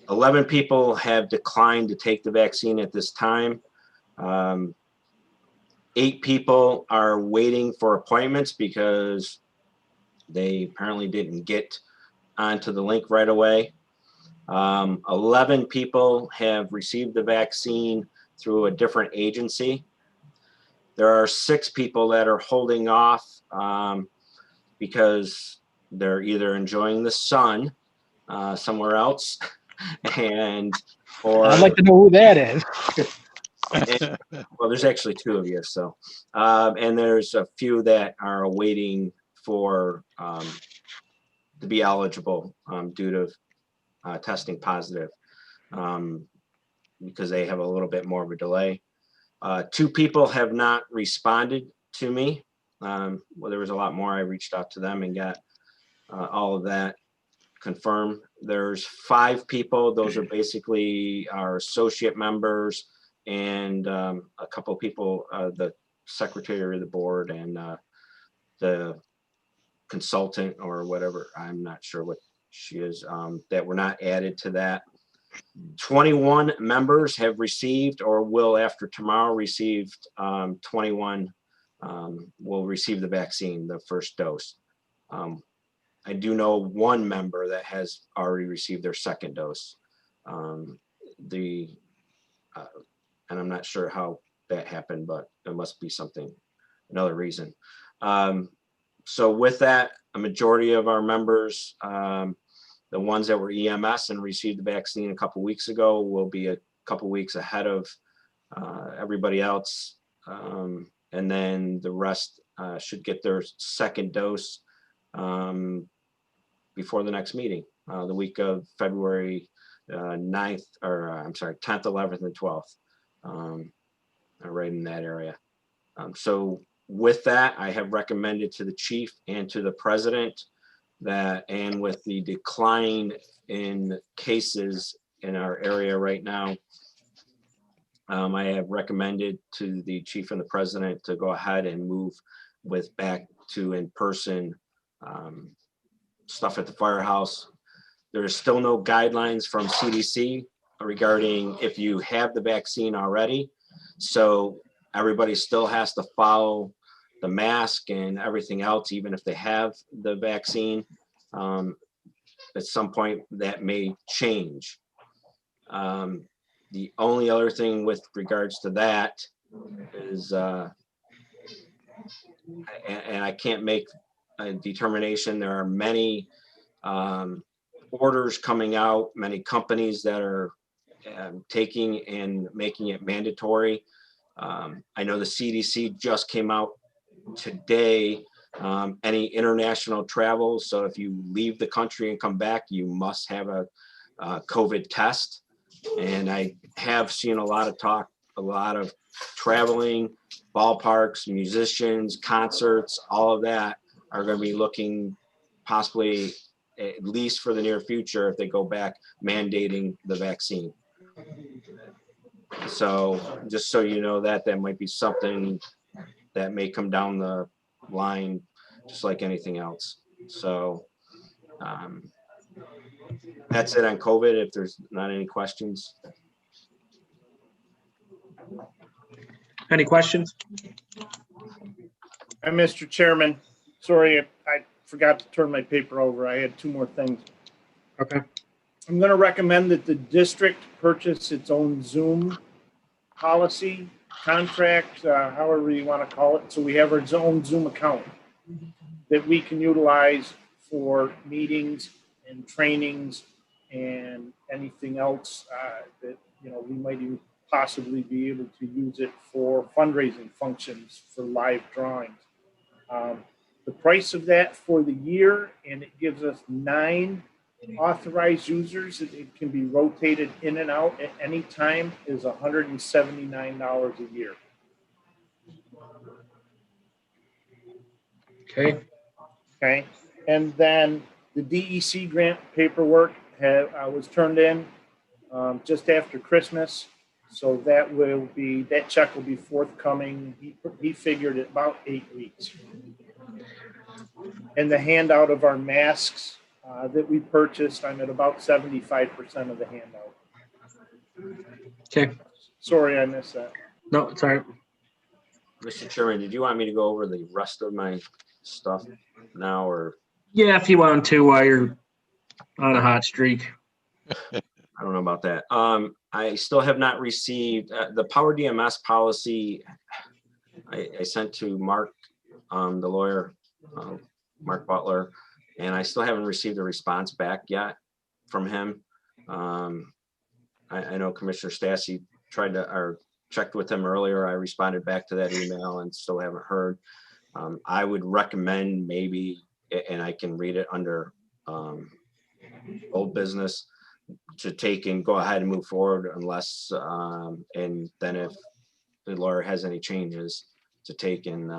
11 people have declined to take the vaccine at this time. 8 people are waiting for appointments because they apparently didn't get onto the link right away. 11 people have received the vaccine through a different agency. There are 6 people that are holding off because they're either enjoying the sun somewhere else or I'd like to know who that is. well, there's actually 2 of you. So, and there's a few that are waiting for to be eligible due to testing positive because they have a little bit more of a delay. 2 people have not responded to me. Well, there was a lot more. I reached out to them and got all of that confirmed. There's 5 people. Those are basically our associate members and a couple of people, the secretary of the board and the consultant or whatever. I'm not sure what she is, that were not added to that. 21 members have received or will after tomorrow receive 21 will receive the vaccine, the first dose. I do know 1 member that has already received their second dose. And I'm not sure how that happened, but there must be another reason. So with that, a majority of our members, the ones that were EMS and received the vaccine a couple weeks ago, will be a couple weeks ahead of everybody else. And then the rest should get their second dose before the next meeting, the week of February 9th, or I'm sorry, 10th, 11th, and 12th, right in that area. So with that, I have recommended to the chief and to the president that, and with the decline in cases in our area right now, I have recommended to the chief and the president to go ahead and move with back to in-person stuff at the firehouse. There is still no guidelines from CDC regarding if you have the vaccine already. So everybody still has to follow the mask and everything else, even if they have the vaccine. At some point that may change. The only other thing with regards to that is, and I can't make a determination. There are many orders coming out, many companies that are taking and making it mandatory. I know the CDC just came out today, any international travel. So if you leave the country and come back, you must have a COVID test. And I have seen a lot of talk, a lot of traveling, ballparks, musicians, concerts, all of that are going to be looking possibly, at least for the near future, if they go back mandating the vaccine. So just so you know that might be something that may come down the line, just like anything else. So that's it on COVID, if there's not any questions. Any questions? Mr. Chairman, sorry, I forgot to turn my paper over. I had 2 more things. Okay. I'm going to recommend that the district purchase its own Zoom policy, contract, however you want to call it. So we have our own Zoom account that we can utilize for meetings and trainings and anything else that, we might even possibly be able to use it for fundraising functions for live drawings. The price of that for the year, and it gives us 9 authorized users, it can be rotated in and out at any time, is $179 a year. Okay. And then the DEC grant paperwork was turned in just after Christmas. So that check will be forthcoming. He figured it about 8 weeks. And the handout of our masks that we purchased, I'm at about 75% of the handout. Okay, Sorry, I missed that. no, it's all right. Mr. Chairman, did you want me to go over the rest of my stuff now, or Yeah, if you want to, while you're on a hot streak. I don't know about that. I still have not received the Power DMS policy. I sent to Mark, the lawyer, Mark Butler, and I still haven't received a response back yet from him. I know Commissioner Stassi tried to, or checked with him earlier. I responded back to that email and still haven't heard. I would recommend maybe, and I can read it under old business, to take and go ahead and move forward unless, and then if the lawyer has any changes, to take and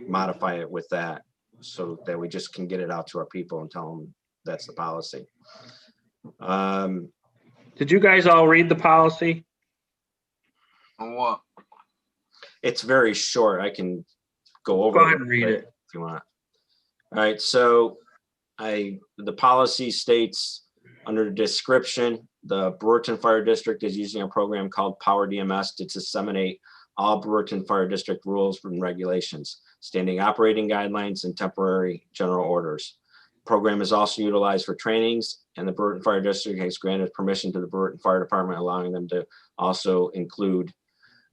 modify it with that, so that we just can get it out to our people and tell them that's the policy. Did you guys all read the policy? On what? It's very short. I can go over Go ahead and read it. if you want. All right, so the policy states under description, the Brewerton Fire District is using a program called Power DMS to disseminate all Brewerton Fire District rules and regulations, standing operating guidelines, and temporary general orders. Program is also utilized for trainings, and the Brewerton Fire District has granted permission to the Brewerton Fire Department, allowing them to also include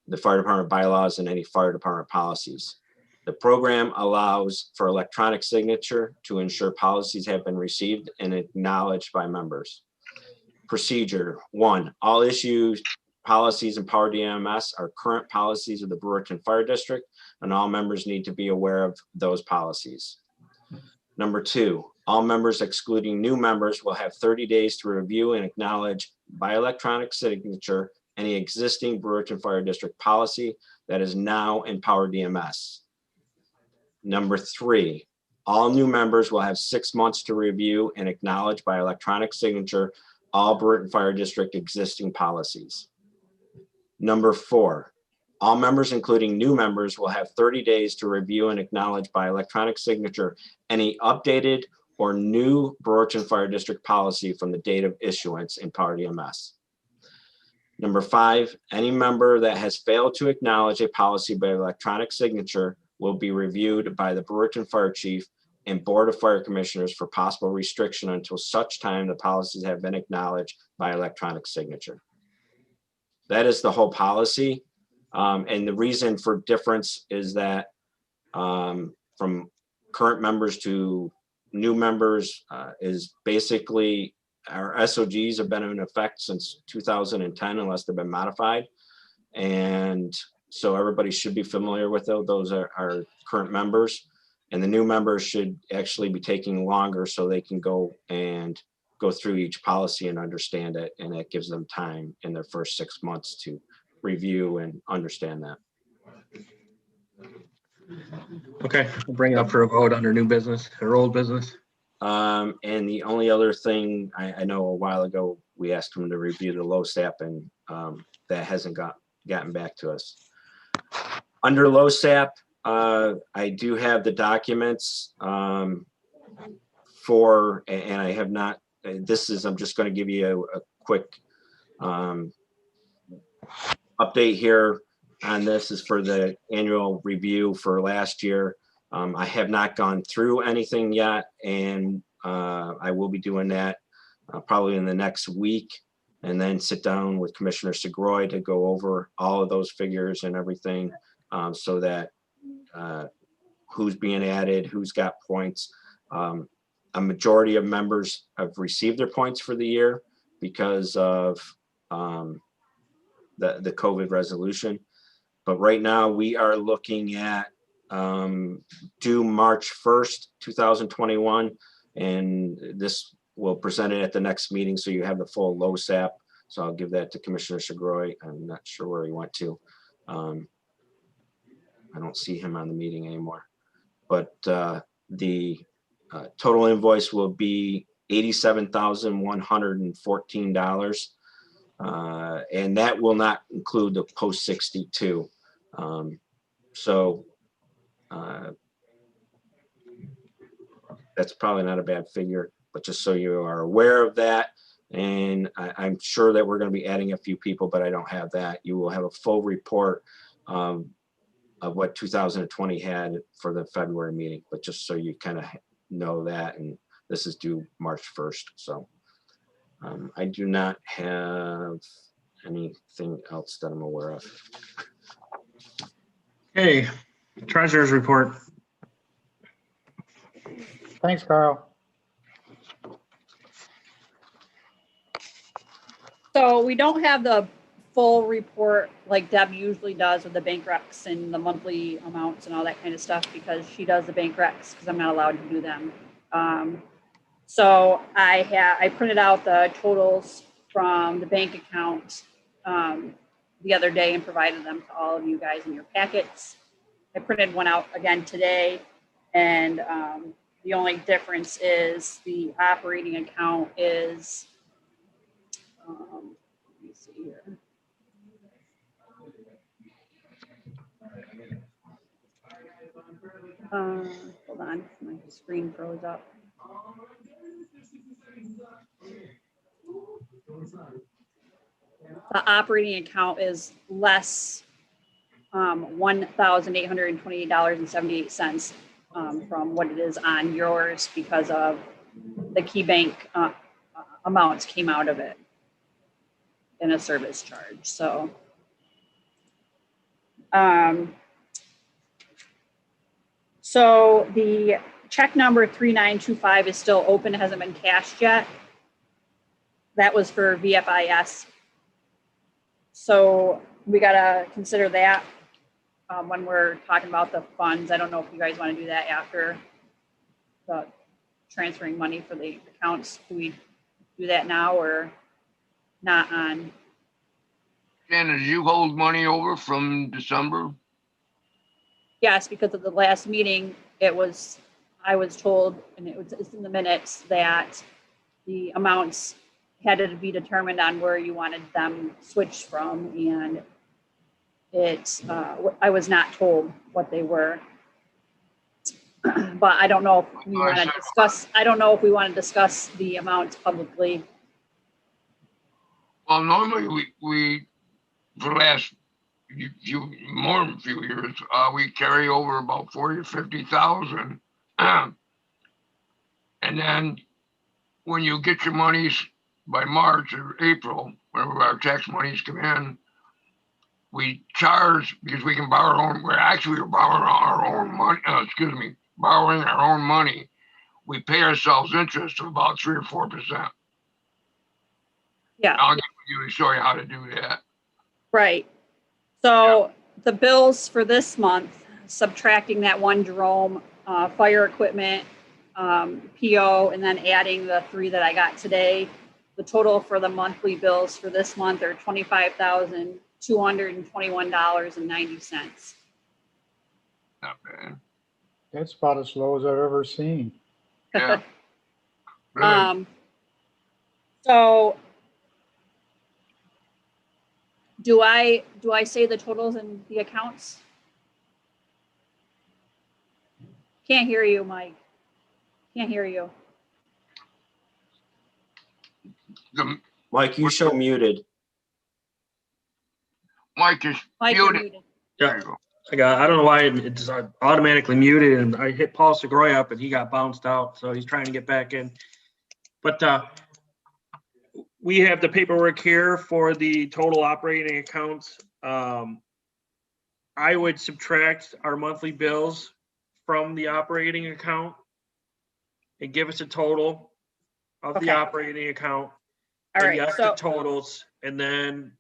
the fire department bylaws and any fire department policies. The program allows for electronic signature to ensure policies have been received and acknowledged by members. Procedure: 1, all issues, policies in Power DMS are current policies of the Brewerton Fire District, and all members need to be aware of those policies. Number 2, all members excluding new members will have 30 days to review and acknowledge by electronic signature any existing Brewerton Fire District policy that is now in Power DMS. Number 3, all new members will have 6 months to review and acknowledge by electronic signature all Brewerton Fire District existing policies. Number 4, all members, including new members, will have 30 days to review and acknowledge by electronic signature any updated or new Brewerton Fire District policy from the date of issuance in Power DMS. Number 5, any member that has failed to acknowledge a policy by electronic signature will be reviewed by the Brewerton Fire Chief and Board of Fire Commissioners for possible restriction until such time the policies have been acknowledged by electronic signature. That is the whole policy. And the reason for difference is that from current members to new members is basically our SOGs have been in effect since 2010 unless they've been modified. And so everybody should be familiar with those. Those are our current members. And the new members should actually be taking longer so they can go through each policy and understand it. And that gives them time in their first 6 months to review and understand that. Okay, we'll bring it up for a vote under new business or old business. And the only other thing, I know a while ago, we asked them to review the LoSAP, and that hasn't gotten back to us. Under LoSAP, I do have the documents for, and I have not, I'm just going to give you a quick update here on this. Is for the annual review for last year. I have not gone through anything yet, and I will be doing that probably in the next week, and then sit down with Commissioner Segroy to go over all of those figures and everything, so that who's being added, who's got points. A majority of members have received their points for the year because of the COVID resolution. But right now we are looking at due March 1st, 2021. And this will present it at the next meeting. So you have the full LoSAP. So I'll give that to Commissioner Segroy. I'm not sure where he went to. I don't see him on the meeting anymore. But the total invoice will be $87,114. And that will not include the post 62. So that's probably not a bad figure, but just so you are aware of that. And I'm sure that we're going to be adding a few people, but I don't have that. You will have a full report of what 2020 had for the February meeting, but just so you kind of know that, and this is due March 1st. So I do not have anything else that I'm aware of. Okay, treasurer's report. Thanks, Carl. So we don't have the full report like Deb usually does with the bank recs and the monthly amounts and all that kind of stuff, because she does the bank recs because I'm not allowed to do them. So I printed out the totals from the bank account the other day and provided them to all of you guys in your packets. I printed one out again today, and the only difference is the operating account is, let me see here. Hold on, my screen froze up. The operating account is less $1,828.78 from what it is on yours, because of the key bank amounts came out of it in a service charge. So so the check number 3925 is still open, it hasn't been cashed yet. That was for VFIS. So we gotta consider that when we're talking about the funds. I don't know if you guys want to do that after the transferring money for the accounts. Do we do that now or not on? Shannon, did you hold money over from December? Yes, because of the last meeting, I was told, and it's in the minutes, that the amounts had to be determined on where you wanted them switched from, and I was not told what they were. But I don't know if we want to discuss. I don't know if we want to discuss the amounts publicly. Well, normally we for the last more than a few years, we carry over about 40 or 50,000. And then when you get your monies by March or April, whenever our tax monies come in, we charge, because we can borrow our own, we're borrowing our own money, borrowing our own money. We pay ourselves interest of about 3 or 4%. Yeah. I'll give you show you how to do that. Right. So the bills for this month, subtracting that one Jerome fire equipment PO, and then adding the 3 that I got today, the total for the monthly bills for this month are $25,221.90. Not bad. That's about as low as I've ever seen. Yeah. Really? So do I say the totals in the accounts? Can't hear you, Mike. Can't hear you. Mike, you show muted. Mike is Mike, you're muted. muted. There you go. I don't know why it's automatically muted, and I hit Paul Segroy up and he got bounced out. So he's trying to get back in. But we have the paperwork here for the total operating accounts. I would subtract our monthly bills from the operating account and give us a total of the Okay. operating account. All And right. yes, So the totals, and then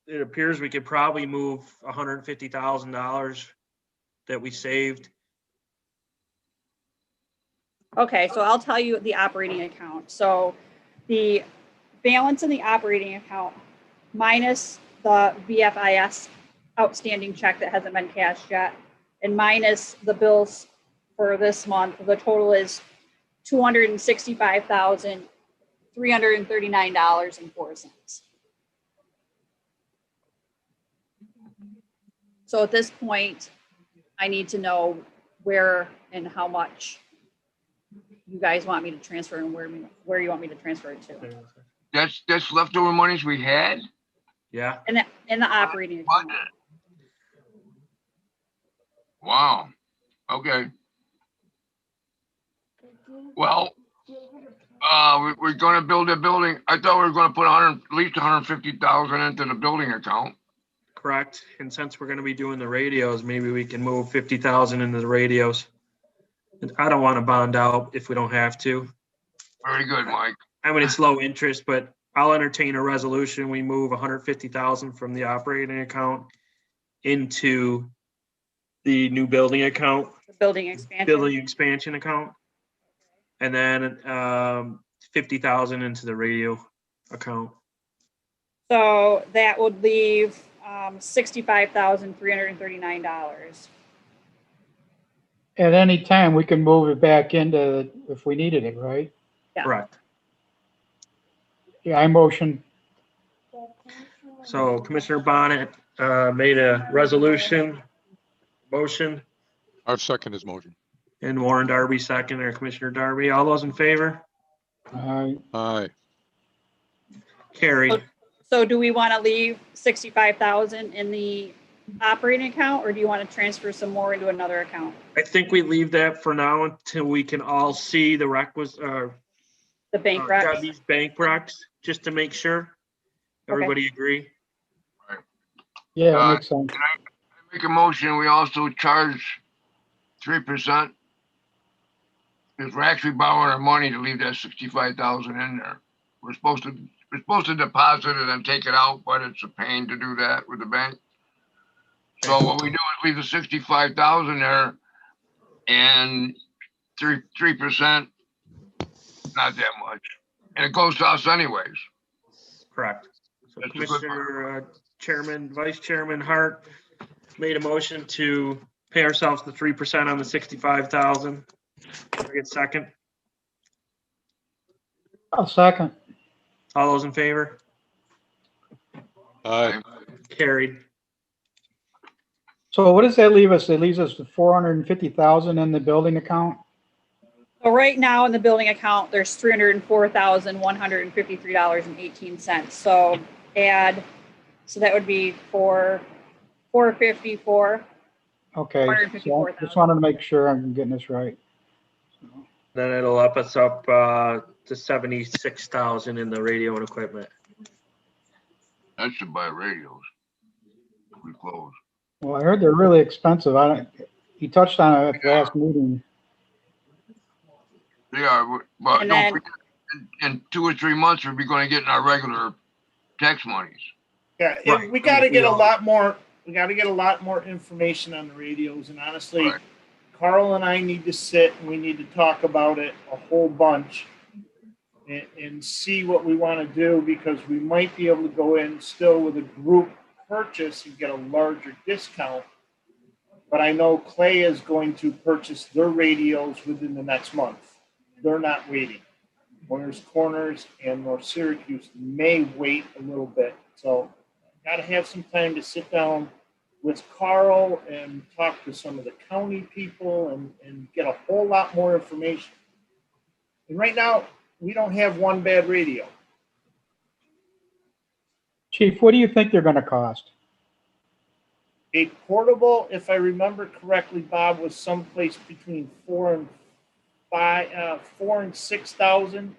it appears we could probably move $150,000 that we saved. okay, so I'll tell you the operating account. So the balance in the operating account minus the VFIS outstanding check that hasn't been cashed yet, and minus the bills for this month, the total is $265,339.04. So at this point, I need to know where and how much you guys want me to transfer and where you want me to transfer it to. That's leftover monies we had? Yeah, In the operating account. Budget. Wow, okay. Well, we're gonna build a building. I thought we were gonna put at least 150,000 into the building account. correct. And since we're gonna be doing the radios, maybe we can move 50,000 into the radios. And I don't want to bond out if we don't have to. Very good, Mike. I mean, it's low interest, but I'll entertain a resolution. We move 150,000 from the operating account into the new building account, The building expansion. building expansion account. And then 50,000 into the radio account. So that would leave $65,339. At any time, we can move it back into if we needed it, right? Yeah. Correct. Yeah, I motion. So Commissioner Bonnet made a resolution, motion, I'll second his motion. and Warren Darby second, or Commissioner Darby. All those in favor? Aye. Carried. So do we want to leave 65,000 in the operating account, or do you want to transfer some more into another account? I think we leave that for now until we can all see the The bank recs? Debbie's bank recs, just to make sure. Everybody agree? Yeah, that makes sense. Can I make a motion? We also charge 3%. Because we're actually borrowing our money to leave that 65,000 in there. We're supposed to deposit it and take it out, but it's a pain to do that with the bank. So what we do is leave the 65,000 there, and 3%, not that much, and it goes to us anyways. Correct. So That's a good Commissioner Chairman, Vice Chairman Hart made a motion to pay ourselves the 3% on the 65,000. Can I get a second? I'll second. All those in favor? Aye. Carried. So what does that leave us? It leaves us with 450,000 in the building account? So right now in the building account, there's $304,153.18. So that would be 454. Okay, so I just wanted to make sure I'm getting this right. Then it'll up us up to 76,000 in the radio and equipment. That should buy radios. We close. Well, I heard they're really expensive. You touched on it at the last meeting. They are, but And don't then- forget, in 2 or 3 months, we'll be gonna get our regular tax monies. Yeah, Right. we gotta get a lot more, information on the radios, and honestly, Right. Carl and I need to sit and we need to talk about it a whole bunch and see what we want to do, because we might be able to go in still with a group purchase and get a larger discount. But I know Clay is going to purchase their radios within the next month. They're not waiting. Winners Corners and North Syracuse may wait a little bit. So got to have some time to sit down with Carl and talk to some of the county people and get a whole lot more information. And right now, we don't have one bad radio. Chief, what do you think they're going to cost? A portable, if I remember correctly, Bob, was someplace between 4 and 6,000.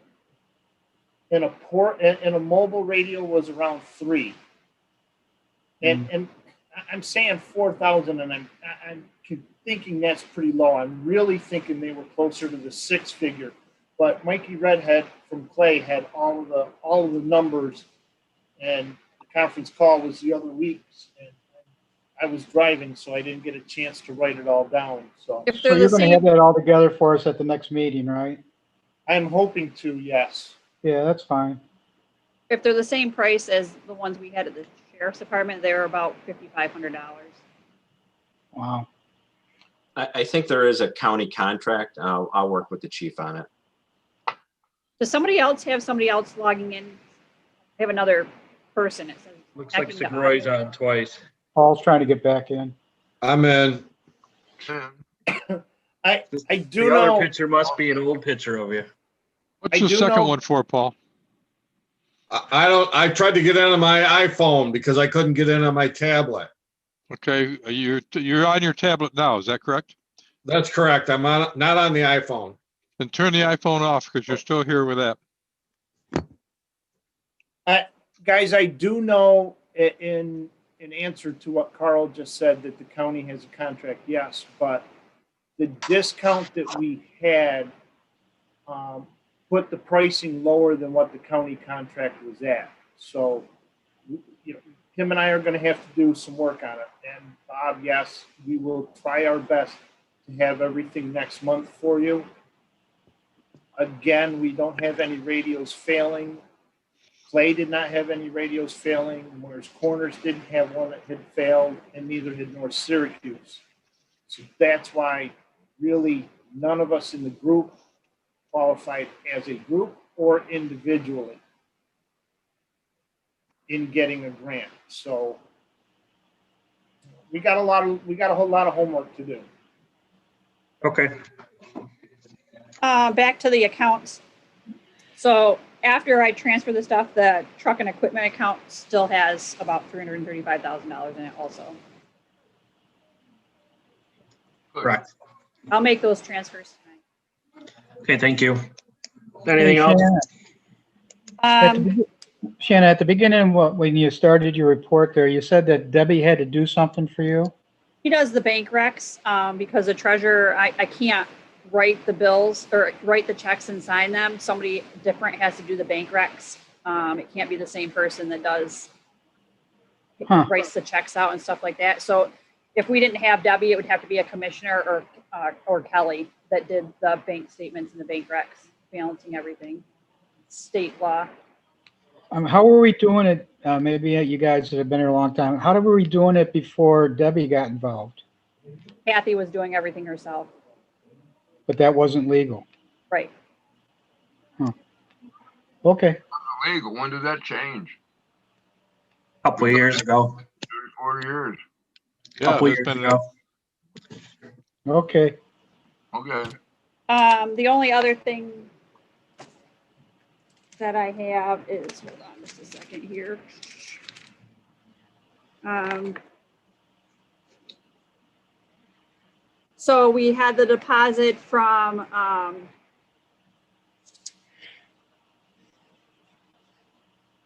And a mobile radio was around 3. And I'm saying 4,000, and I'm thinking that's pretty low. I'm really thinking they were closer to the 6-figure. But Mikey Redhead from Clay had all of the numbers, and the conference call was the other week, and I was driving, so I didn't get a chance to write it all down. So If So they're you're the going to have same, that all together for us at the next meeting, right? I'm hoping to, yes. Yeah, that's fine. if they're the same price as the ones we had at the sheriff's department, they were about $5,500. Wow. I think there is a county contract. I'll work with the chief on it. Does somebody else have somebody else logging in? I have another person. It says Looks like Checking the Segroy's audio. on twice. Paul's trying to get back in. I'm in. I do The other know, picture must be an old picture of you. What's I the do second know- one for, Paul? I tried to get in on my iPhone because I couldn't get in on my tablet. Okay, you're on your tablet now, is that correct? That's correct. I'm not on the iPhone. Then turn the iPhone off because you're still here with that. guys, I do know in answer to what Carl just said, that the county has a contract, yes, but the discount that we had put the pricing lower than what the county contract was at. So, you know, Tim and I are gonna have to do some work on it. And Bob, yes, we will try our best to have everything next month for you. Again, we don't have any radios failing. Clay did not have any radios failing. Moore's Corners didn't have one that had failed, and neither did North Syracuse. So that's why really none of us in the group qualified as a group or individually in getting a grant. So we got a whole lot of homework to do. Okay. Back to the accounts. So after I transfer the stuff, the truck and equipment account still has about $335,000 in it also. Correct. I'll make those transfers tonight. Okay, thank you. Anything else? Shannon, at the beginning, when you started your report there, you said that Debbie had to do something for you? He does the bank recs because the treasurer, I can't write the bills or write the checks and sign them. Somebody different has to do the bank recs. It can't be the same person that does writes the checks out and stuff like that. So if we didn't have Debbie, it would have to be a commissioner or Kelly that did the bank statements and the bank recs, balancing everything. State law. How were we doing it? Maybe you guys that have been here a long time. How were we doing it before Debbie got involved? Kathy was doing everything herself. But that wasn't legal. Right. Huh. Okay. Legal, when did that change? Couple of years ago. 34 years. Yeah, Couple there's years been ago. Okay. Okay. The only other thing that I have is, hold on just a second here. So we had the deposit from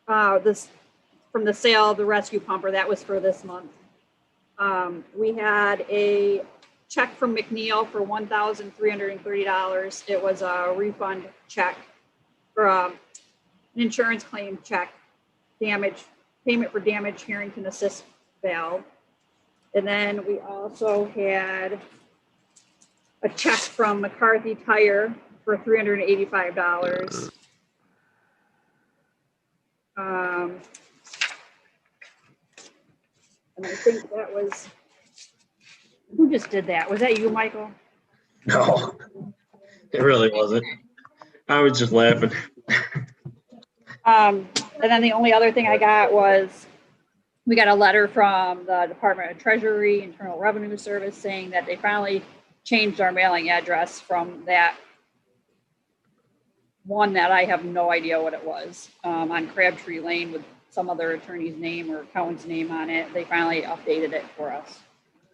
from the sale of the rescue pumper. That was for this month. We had a check from McNeil for $1,330. It was a refund check for an insurance claim check, payment for damage Harrington assist valve. And then we also had a check from McCarthy Tire for $385. And I think that was, who just did that? Was that you, Michael? No, it really wasn't. I was just laughing. And then the only other thing I got was, we got a letter from the Department of Treasury, Internal Revenue Service, saying that they finally changed our mailing address from that one that I have no idea what it was, on Crabtree Lane with some other attorney's name or accountant's name on it. They finally updated it for us.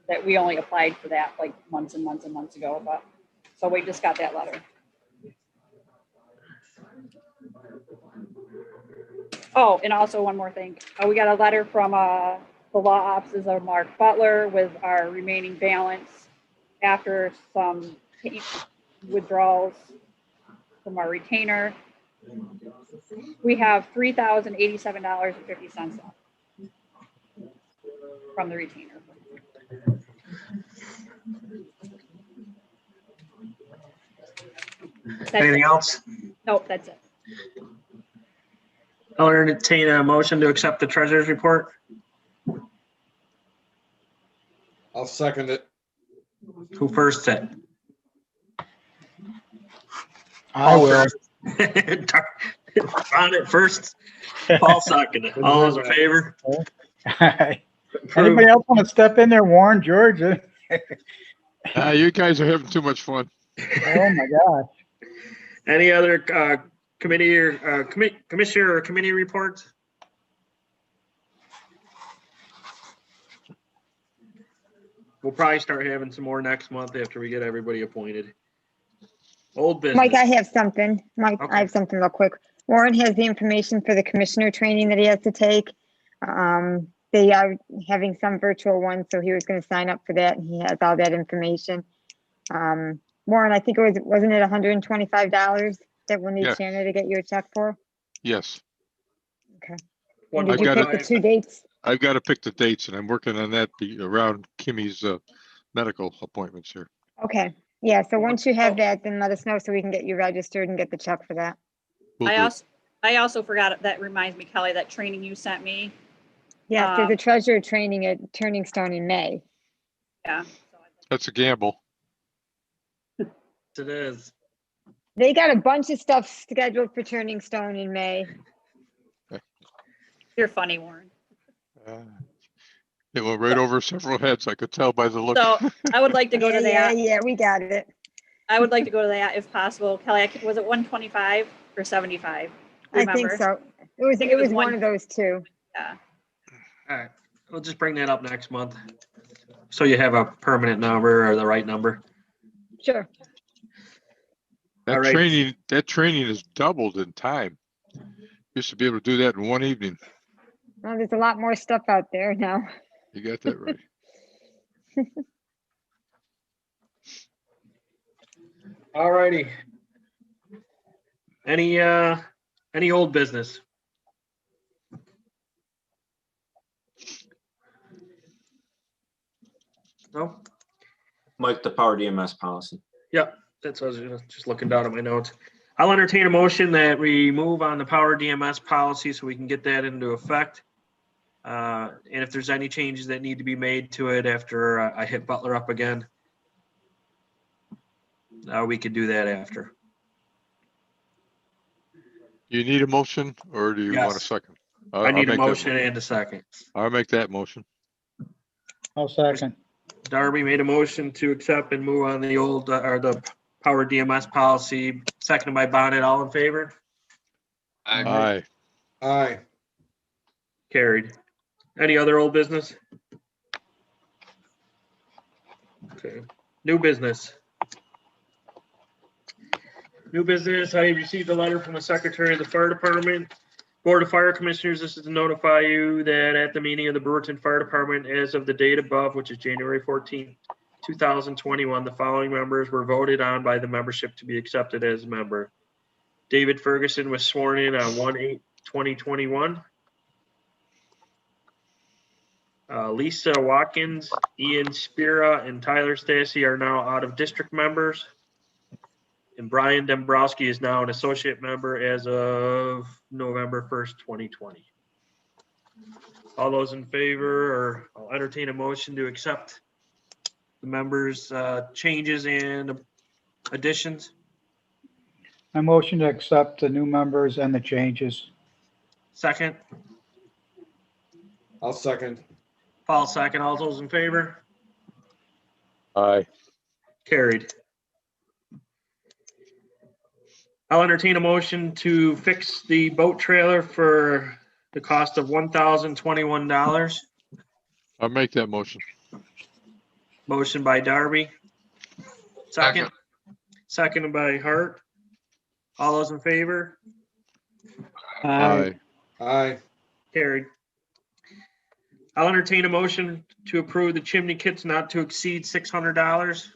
That we only applied for that like months and months and months ago, but so we just got that letter. Oh, and also one more thing. We got a letter from the law offices of Mark Butler with our remaining balance after some withdrawals from our retainer. We have $3,087.50 left from the retainer. Anything else? Nope, that's it. I'll entertain a motion to accept the treasurer's report. I'll second it. Who first it? I will. On it first. Paul seconded. All those in favor? Anybody else want to step in there, Warren, George? You guys are having too much fun. Oh, my gosh. Any other committee or commissioner or committee reports? We'll probably start having some more next month after we get everybody appointed. Old business. Mike, I have something. Mike, Okay. I have something real quick. Warren has the information for the commissioner training that he has to take. They are having some virtual ones, so he was going to sign up for that, and he has all that information. Warren, I think wasn't it $125 that we'll need Yeah. Shannon to get you a check for? Yes, Okay. One And did you I've pick got the 2 dates? I've got to pick the dates, and I'm working on that around Kimmy's medical appointments here. Okay. Yeah, so once you have that, then let us know so we can get you registered and get the check for that. Will I do. also forgot, that reminds me, Kelly, that training you sent me. Yes, there's a treasurer training at Turning Stone in May. Yeah. That's a gamble. It is. They got a bunch of stuff scheduled for Turning Stone in May. You're funny, Warren. It went right over several heads. I could tell by the look. So I would like to go to Yeah, that. yeah, we got it. I would like to go to that if possible. Kelly, was it 125 or 75? I think Remember? so. It think it was was one one- of those two. Yeah. All right, we'll just bring that up next month. So you have a permanent number or the right number. Sure. That All right. training is doubled in time. Used to be able to do that in one evening. Well, there's a lot more stuff out there now. You got that right. All righty. Any old business? No? Mike, the power DMS policy. Yep, that's what I was just looking down at my notes. I'll entertain a motion that we move on the power DMS policy so we can get that into effect. And if there's any changes that need to be made to it after I hit Butler up again, we could do that after. You need a motion, or do you want a Yes. second? I need a make that motion and a second. I'll make that motion. I'll second. Darby made a motion to accept and move on the old, or the power DMS policy, seconded by Bonnet. All in favor? Aye. Aye. Carried. Any other old business? Okay. New business. New business, I received a letter from the Secretary of the Fire Department. Board of Fire Commissioners, this is to notify you that at the meeting of the Brewerton Fire Department as of the date above, which is January 14th, 2021, the following members were voted on by the membership to be accepted as a member. David Ferguson was sworn in on 1/8/2021. Lisa Watkins, Ian Spira, and Tyler Stacy are now out of district members. And Brian Dombrowski is now an associate member as of November 1st, 2020. All those in favor, or I'll entertain a motion to accept the members' changes and additions. I motion to accept the new members and the changes. Second, I'll second. Paul second. All those in favor? Aye. Carried. I'll entertain a motion to fix the boat trailer for the cost of $1,021. I'll make that motion. Motion by Darby. Second. Seconded by Hart. All those in favor? Aye. Aye. Carried. I'll entertain a motion to approve the chimney kits not to exceed $600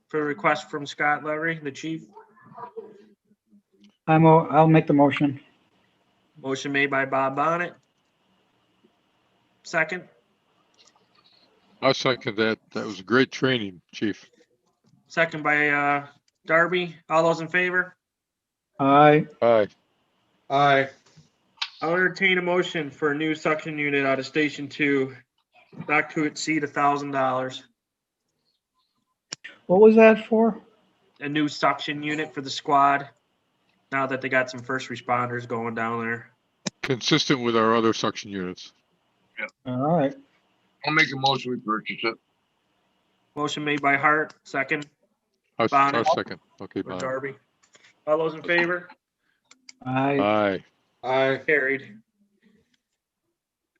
for a request from Scott Levery, the chief. I'll make the motion. Motion made by Bob Bonnet. Second. I'll second that. That was great training, Chief. Second by Darby. All those in favor? Aye. Aye. Aye. I'll entertain a motion for a new suction unit out of Station 2, not to exceed $1,000. What was that for? A new suction unit for the squad, now that they got some first responders going down there. Consistent with our other suction units. All right. I'll make a motion, we purchase it. Motion made by Hart, second I'll Bonnet. second. Okay, for Bob. Darby. All those in favor? I, Aye. Aye. Carried.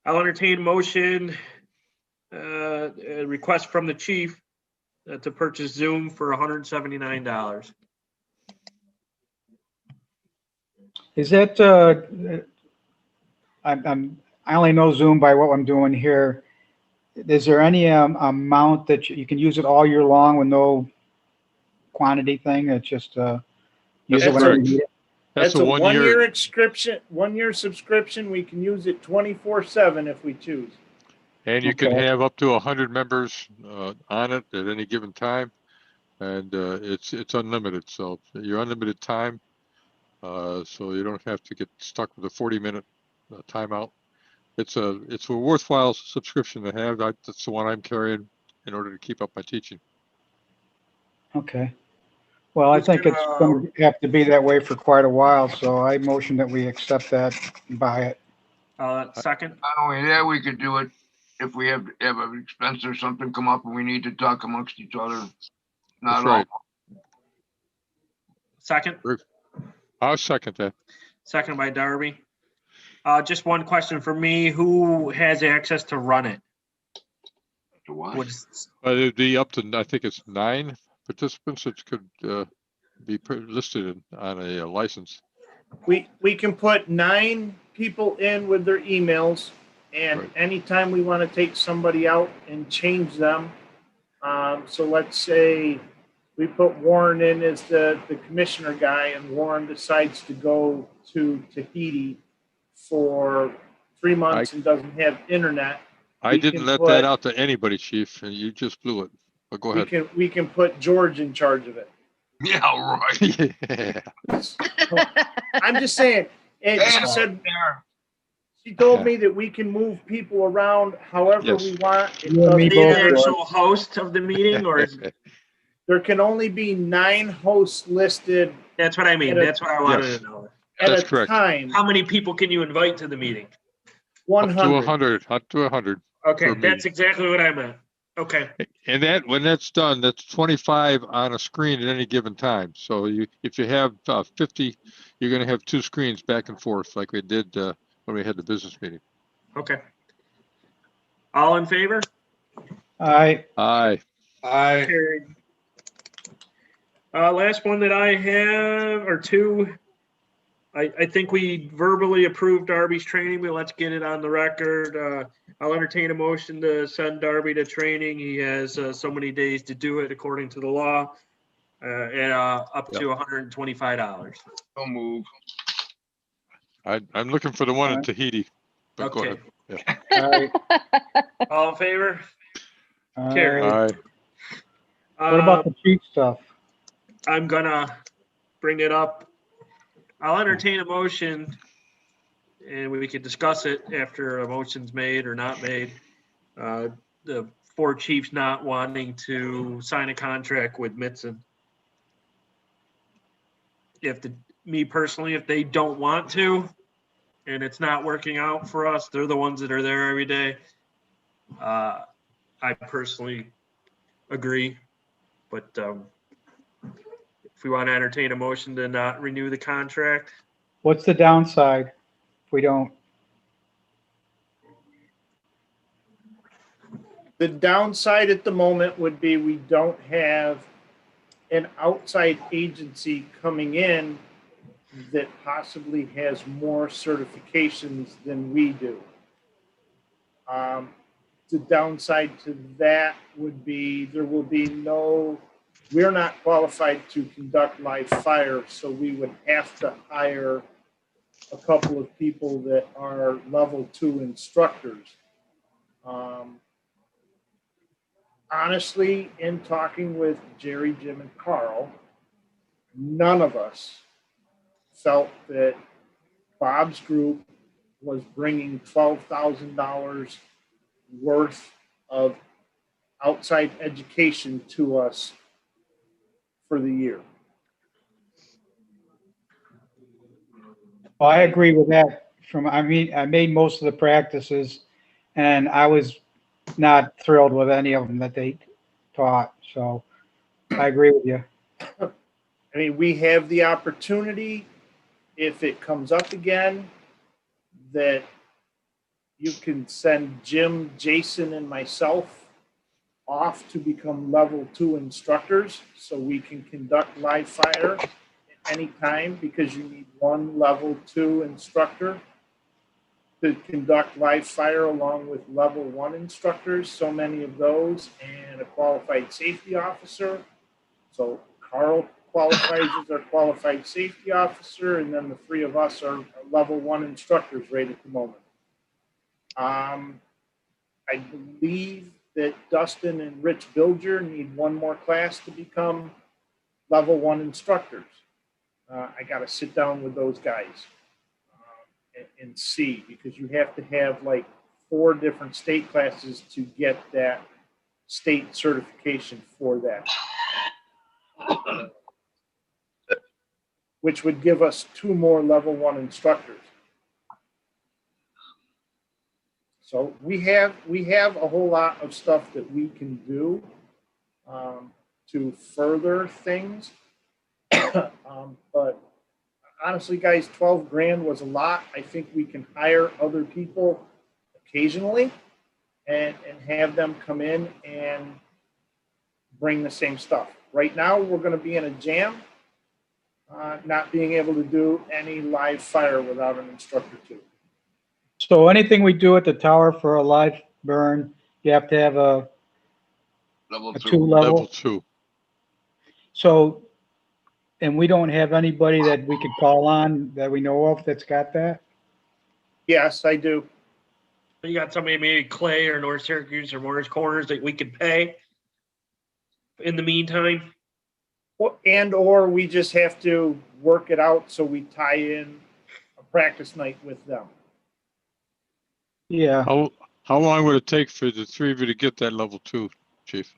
I'll entertain motion, a request from the chief to purchase Zoom for $179. is that, I only know Zoom by what I'm doing here. Is there any amount that you can use it all year long with no quantity thing? It's just use it That's whenever you correct. need it? That's That's a a 1 one-year year. subscription, 1-year subscription. We can use it 24/7 if we choose. And you can Okay. have up to 100 members on it at any given time. And it's unlimited. So you're unlimited time. So you don't have to get stuck with a 40-minute timeout. It's a worthwhile subscription to have. That's the one I'm carrying in order to keep up my teaching. Okay. Well, I Who's think it's gonna- going to have to be that way for quite a while, so I motion that we accept that and buy it. Second, Not only that, we could do it if we have an expense or something come up and we need to talk amongst each other. Not That's right. second, I'll second that. second by Darby. Just one question for me, who has access to run it? all. Would, It'd be up to, I think it's 9 participants that could be listed on a license. We can put 9 people in with their emails, and Right. anytime we want to take somebody out and change them. So let's say we put Warren in as the commissioner guy, and Warren decides to go to Tahiti for 3 months and doesn't have internet. I We didn't can let put- that out to anybody, Chief, and you just blew it. But go ahead. We can put George in charge of it. Yeah, right. Yeah. I'm just saying, and she said, she told me that we can move people around however Yes. we want. It You and me doesn't be the both, matter. George. actual host of the meeting, or is, There can only be 9 hosts listed that's what I mean, that's what I wanted Yes. to know. at That's a correct. time. How many people can you invite to the meeting? Up to 100. 100, up to 100. Okay, Per that's exactly what I meant. Okay, And that, when that's done, that's 25 on a screen at any given time. So if you have 50, you're going to have 2 screens back and forth like we did when we had the business meeting. okay. All in favor? Aye. Aye. Aye. Carried. Last one that I have, or two, I think we verbally approved Darby's training, but let's get it on the record. I'll entertain a motion to send Darby to training. He has so many days to do it according to the law, and up to $125. Don't move. I'm looking for the one in Aye. Tahiti. But go Okay. ahead. Aye. All in favor? Aye. Carried. Aye. What about the cheap stuff? I'm gonna bring it up. I'll entertain a motion and we could discuss it after a motion's made or not made. The 4 chiefs not wanting to sign a contract with Mitson. Me personally, if they don't want to and it's not working out for us, they're the ones that are there every day. I personally agree, but if we want to entertain a motion to not renew the contract, What's the downside if we don't? The downside at the moment would be we don't have an outside agency coming in that possibly has more certifications than we do. The downside to that would be there will be we're not qualified to conduct live fire, so we would have to hire a couple of people that are level 2 instructors. Honestly, in talking with Jerry, Jim, and Carl, none of us felt that Bob's group was bringing $12,000 worth of outside education to us for the year. Well, I agree with that. I made most of the practices and I was not thrilled with any of them that they taught. So I agree with you. I mean, we have the opportunity, if it comes up again, that you can send Jim, Jason, and myself off to become level 2 instructors so we can conduct live fire at any time, because you need one level 2 instructor to conduct live fire along with level 1 instructors, so many of those, and a qualified safety officer. So Carl qualifies as our qualified safety officer, and then the 3 of us are level 1 instructors right at the moment. I believe that Dustin and Rich Bilger need one more class to become level 1 instructors. I got to sit down with those guys and see, because you have to have like 4 different state classes to get that state certification for that, which would give us 2 more level 1 instructors. So we have a whole lot of stuff that we can do to further things. But honestly, guys, 12 grand was a lot. I think we can hire other people occasionally and have them come in and bring the same stuff. Right now, we're going to be in a jam, not being able to do any live fire without an instructor too. So anything we do at the tower for a live burn, you have to have a Level 2. 2 Level level. 2. So, and we don't have anybody that we could call on that we know of that's got that? Yes, I do. You got somebody maybe Clay or North Syracuse or Morris Corners that we could pay in the meantime? Or we just have to work it out so we tie in a practice night with them. Yeah. How long would it take for the 3 of you to get that level 2, Chief?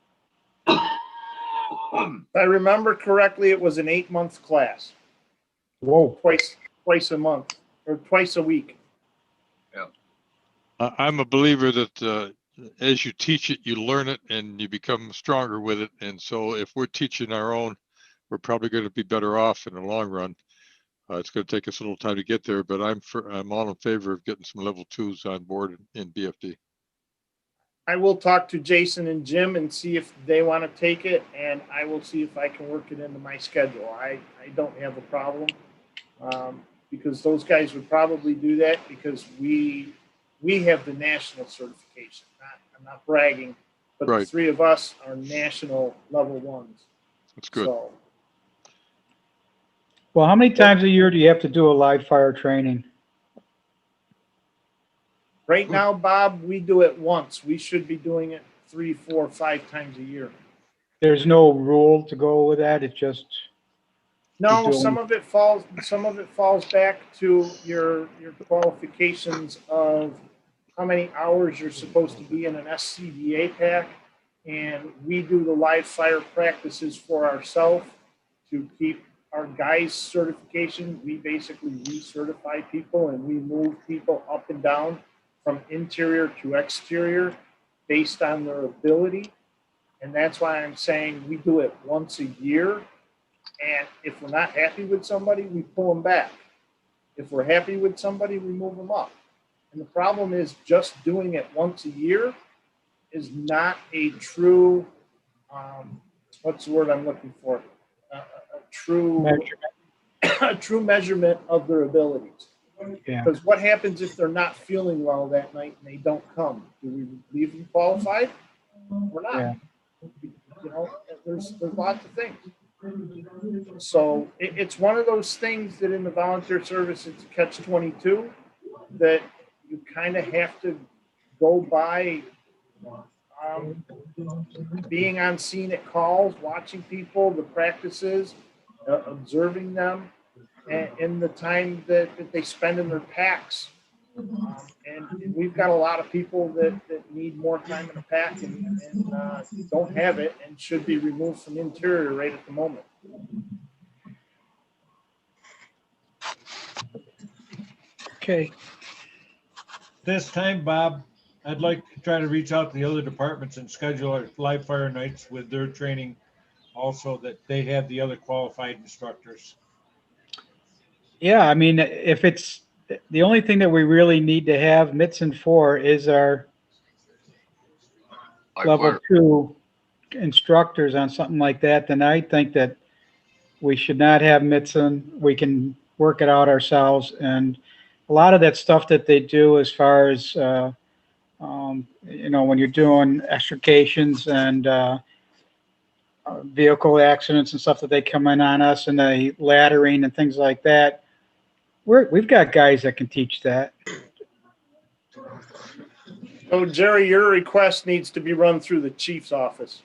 If I remember correctly, it was an 8-month class. Whoa. Twice a month or twice a week. I'm a believer that as you teach it, you learn it and you become stronger with it. And so if we're teaching our own, we're probably going to be better off in the long run. It's going to take us a little time to get there, but I'm all in favor of getting some level 2s on board in BFD. I will talk to Jason and Jim and see if they want to take it, and I will see if I can work it into my schedule. I don't have a problem, because those guys would probably do that, because we have the national certification. I'm not bragging, but Right. The 3 of us are national level 1s. That's good. So Well, how many times a year do you have to do a live fire training? right now, Bob, we do it once. We should be doing it 3, 4, 5 times a year. There's no rule to go with that. It's just No, doing- some of it falls back to your qualifications of how many hours you're supposed to be in an SCBA pack. And we do the live fire practices for ourselves to keep our guys' certification. We basically recertify people and we move people up and down from interior to exterior based on their ability. And that's why I'm saying we do it once a year. And if we're not happy with somebody, we pull them back. If we're happy with somebody, we move them up. And the problem is just doing it once a year is not a true, what's the word I'm looking for? A true measurement of their abilities. Yeah. Because what happens if they're not feeling well that night and they don't come? Do we leave them qualified? We're not. Yeah. You know, there's lots of things. So it's one of those things that in the volunteer service, it's a catch-22 that you kind of have to go by being on scene at calls, watching people, the practices, observing them, and the time that they spend in their packs. And we've got a lot of people that need more time in a pack and don't have it and should be removed from interior right at the moment. Okay. This time, Bob, I'd like to try to reach out to the other departments and schedule our live fire nights with their training. Also that they have the other qualified instructors. Yeah, I mean, if it's, the only thing that we really need to have Mitson for is our Like level fire. 2 instructors on something like that, then I think that we should not have Mitson. We can work it out ourselves. And a lot of that stuff that they do as far as, when you're doing extrications and vehicle accidents and stuff that they come in on us and the laddering and things like that, we've got guys that can teach that. So Jerry, your request needs to be run through the chief's office.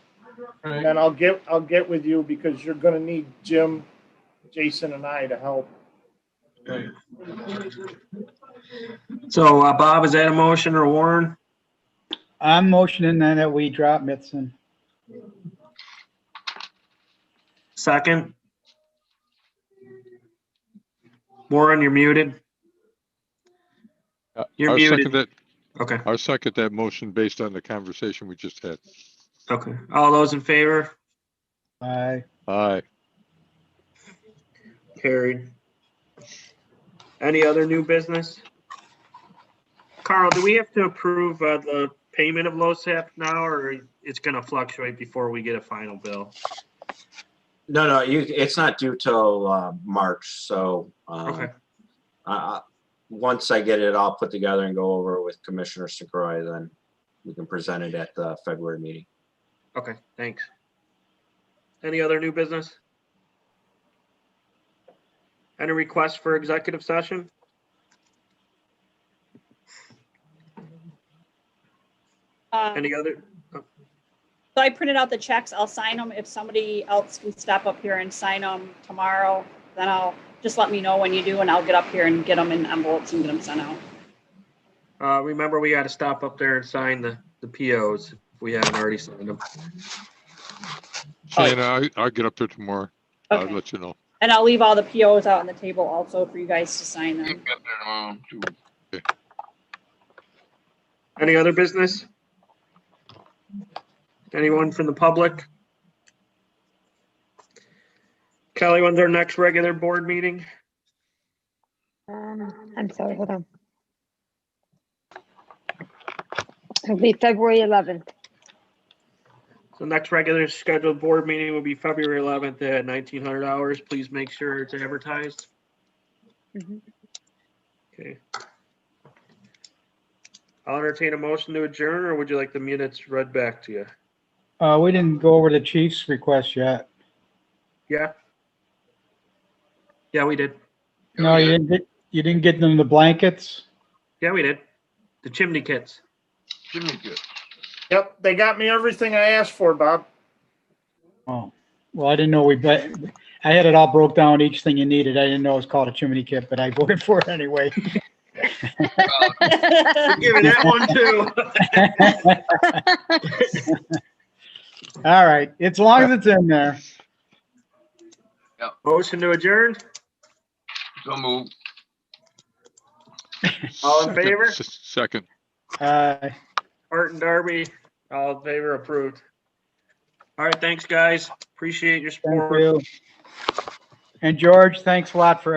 And then I'll get with you because you're gonna need Jim, Jason and I to help. Okay. So Bob, is that a motion or Warren? I'm motioning then that we drop Mitson. Second? Warren, you're muted. You're I'll muted. second that. Okay, I'll second that motion based on the conversation we just had. okay. All those in favor? Aye. Aye. Carried. Any other new business? Carl, do we have to approve the payment of LoSAP now, or it's gonna fluctuate before we get a final bill? No, it's not due till March, so. Okay, Once I get it all put together and go over with Commissioner Segura, then we can present it at the February meeting. okay, thanks. Any other new business? Any requests for executive session? Any other? So I printed out the checks. I'll sign them. If somebody else can step up here and sign them tomorrow, then I'll just let me know when you do, and I'll get up here and get them in envelopes and get them sent out. Remember, we got to stop up there and sign the POs if we haven't already signed them. Shanna, I'll get up there tomorrow. I'll Okay. let you know. And I'll leave all the POs out on the table also for you guys to sign them. Get there tomorrow, too. Any other business? Anyone from the public? Kelly, when's our next regular board meeting? I'm sorry, hold on. It'll be February 11th. So next regular scheduled board meeting will be February 11th at 1900 hours. Please make sure it's advertised. Mhm. Okay. I'll entertain a motion to adjourn, or would you like the minutes read back to you? We didn't go over the chief's request yet. Yeah? Yeah, we did. No, you didn't get them the blankets? Yeah, we did. The chimney kits. Jimmy good. Yep, they got me everything I asked for, Bob. Oh, well, I didn't know I had it all broke down, each thing you needed. I didn't know it was called a chimney kit, but I voted for it anyway. We're giving that one too. All right, as long as it's in there. Motion to adjourn? So move. All in favor? Second. Martin Darby, all in favor, approved. All right, thanks, guys. Appreciate your Thank support. you. And George, thanks a lot for